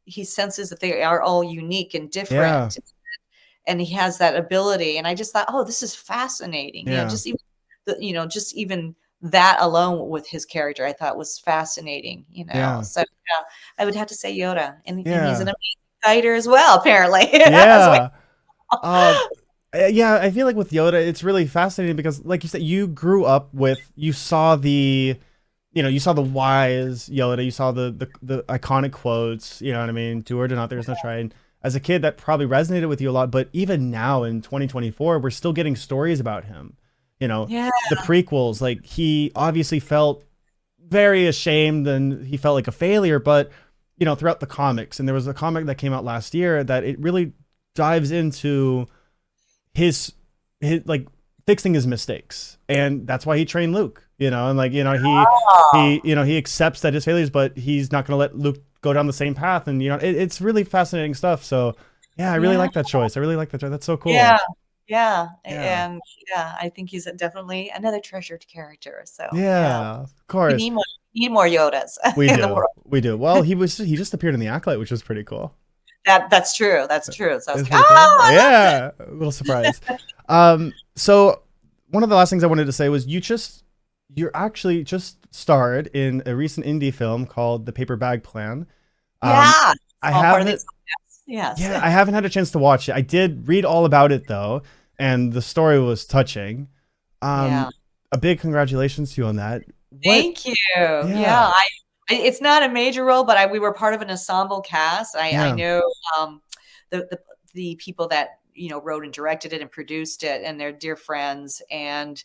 he senses that they are all unique and Yeah. different, and he has that ability. And I just thought, oh, this is fascinating. Yeah. Just even just even that alone with his character, I thought was fascinating. Yeah. So yeah, I would have to say Yoda, and he's an Yeah. amazing fighter as well, apparently. Yeah. Uh, yeah, I feel like with Yoda, it's really fascinating because, like you said, you grew up with, you saw you saw the wise Yoda, you saw the iconic quotes, you know what I mean? Do or do not, there's no try. And as a kid, that probably resonated with you a lot. But even now in 2024, we're still getting stories about him. You know, Yeah. the prequels, like he obviously felt very ashamed and he felt like a failure, but throughout the comics, and there was a comic that came out last year that it really dives into his like fixing his mistakes, and that's why he trained Luke. And like Oh. he accepts that his failures, but he's not going to let Luke go down the same path. And it's really fascinating stuff. So yeah, I really Yeah. like that choice. I really like that choice. That's so cool. Yeah. Yeah. Yeah, And yeah, I think he's definitely another treasured character. So yeah, yeah, of we course. need more Yodas We in the do, world. we do. Well, he just appeared in the Acolyte, which was pretty cool. That's true. That's true. So I was It's like, pretty cool. I love it. Yeah, a little surprise. So one of the last things I wanted to say was you're actually just starred in a recent indie film called The Paper Bag Plan. Um, Yeah. I Small part of haven't, these. Yes. yeah, I haven't had a chance to watch it. I did read all about it though, and the story was touching. Yeah. Um, a big congratulations to you on that. What? Thank you. Yeah, Yeah. It's not a major role, but we were part of an ensemble cast. I yeah, know um, the people that wrote and directed it and produced it, and they're dear friends. And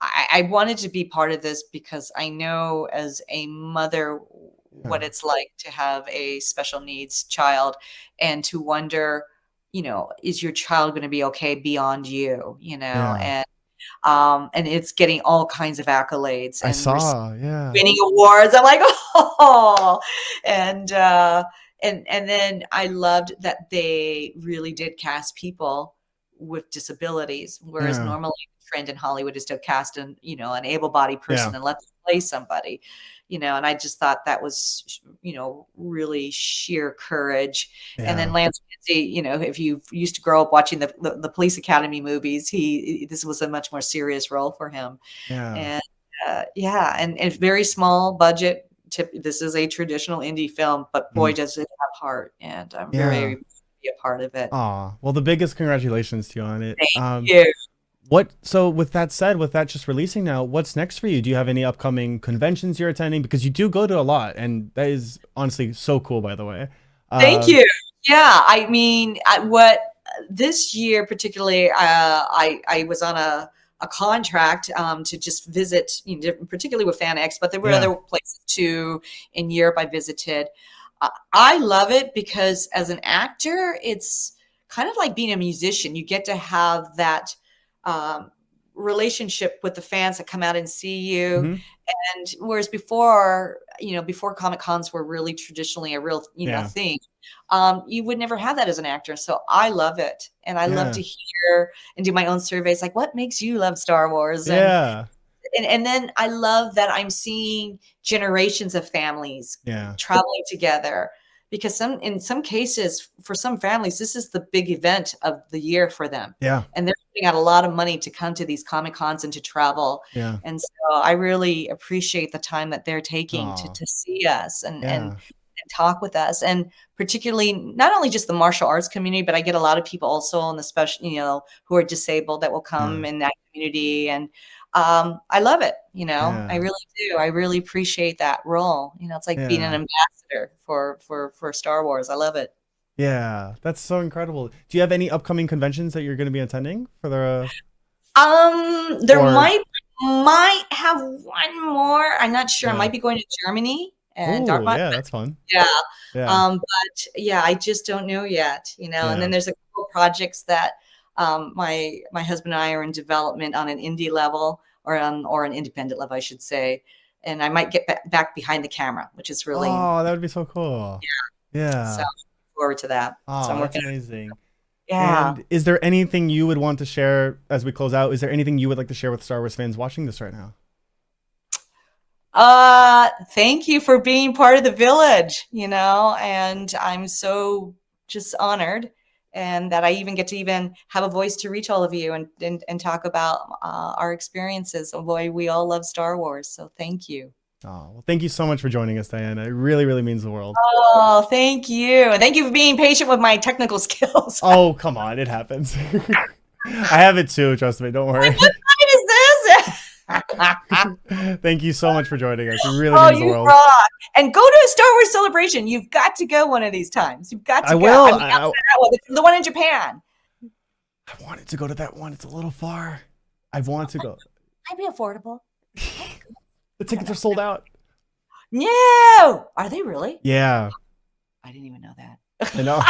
I wanted to be part of this because I know as a mother what yeah, it's like to have a special needs child and to wonder, is your child going to be okay beyond you, yeah. and it's getting all kinds of accolades I and saw. Yeah, winning awards. I'm like, oh, and then I loved that they really did cast people with disabilities, whereas yeah, normally the trend in Hollywood is to cast an able-bodied person yeah, and let them play somebody, and I just thought that was, really sheer courage. And then yeah, Lance Nancy, if you used to grow up watching the Police Academy movies, this was a much more serious role for him. yeah, And yeah, and very small budget. This is a traditional indie film, but boy, mhm, does it have heart, and I'm yeah. very to be a part of it. Aw, well, the biggest congratulations to you on it. Thank you. So with that said, with that just releasing now, what's next for you? Do you have any upcoming conventions you're attending? Because you do go to a lot, and that is honestly so cool, by the way. Thank Um, you. Yeah, I mean, what this year particularly, I was on a contract to just visit, particularly with FanX, but there were yeah, other places too in Europe I visited. I love it because as an actor, it's kind of like being a musician. You get to have that um, relationship with the fans that come out and see you. hmm, And whereas before Comic Cons were really traditionally a real, yeah, thing, you would never have that as an actor. So I love it. And I love yeah, to hear and do my own surveys, like what makes you love Star Wars? yeah, And then I love that I'm seeing generations of families yeah, traveling together, because in some cases, for some families, this is the big event of the year for them. Yeah. And they're putting out a lot of money to come to these Comic Cons and to travel. Yeah. And so I really appreciate the time that they're taking Oh, to see us and yeah. talk with us. And particularly not only just the martial arts community, but I get a lot of people also on the special, who are disabled that will come Yeah. in that community. And I love it. I Yeah. really do. I really appreciate that role. It's like being an Yeah. ambassador for Star Wars. I love it. Yeah. That's so incredible. Do you have any upcoming conventions that you're going to be attending for the There or might have one more. I'm not sure. I yeah. might be going to Germany and Oh, Dartmouth. yeah, that's fun. Yeah. Yeah. But yeah, I just don't know yet. And then Yeah. there's a couple projects that my husband and I are in development on an indie level or an independent level, I should say. And I might get back behind the camera, which is really, Oh, that would be so cool. so Yeah. forward to that. So Oh, I'm that's working. amazing. Yeah. And is there anything you would want to share as we close out? Is there anything you would like to share with Star Wars fans watching this right now? Thank you for being part of the village, and I'm so just honored and that I even get to even have a voice to reach all of you and talk about our experiences of why we all love Star Wars. So thank you. Oh, well, thank you so much for joining us, Diana. It really, really means the world. Oh, thank you. And thank you for being patient with my technical skills. Oh, come on. It happens. I have it too. Trust me. Don't worry. What kind is this? Thank you so much for joining us. It really Oh, means the you world. rock. And go to a Star Wars celebration. You've got to go one of these times. You've got I to go. will. I mean, outside that one, the one in Japan. I wanted to go to that one. It's a little far. I want to go. Might be affordable. The tickets are sold out. No. Are they really? Yeah. I didn't even know that. I know.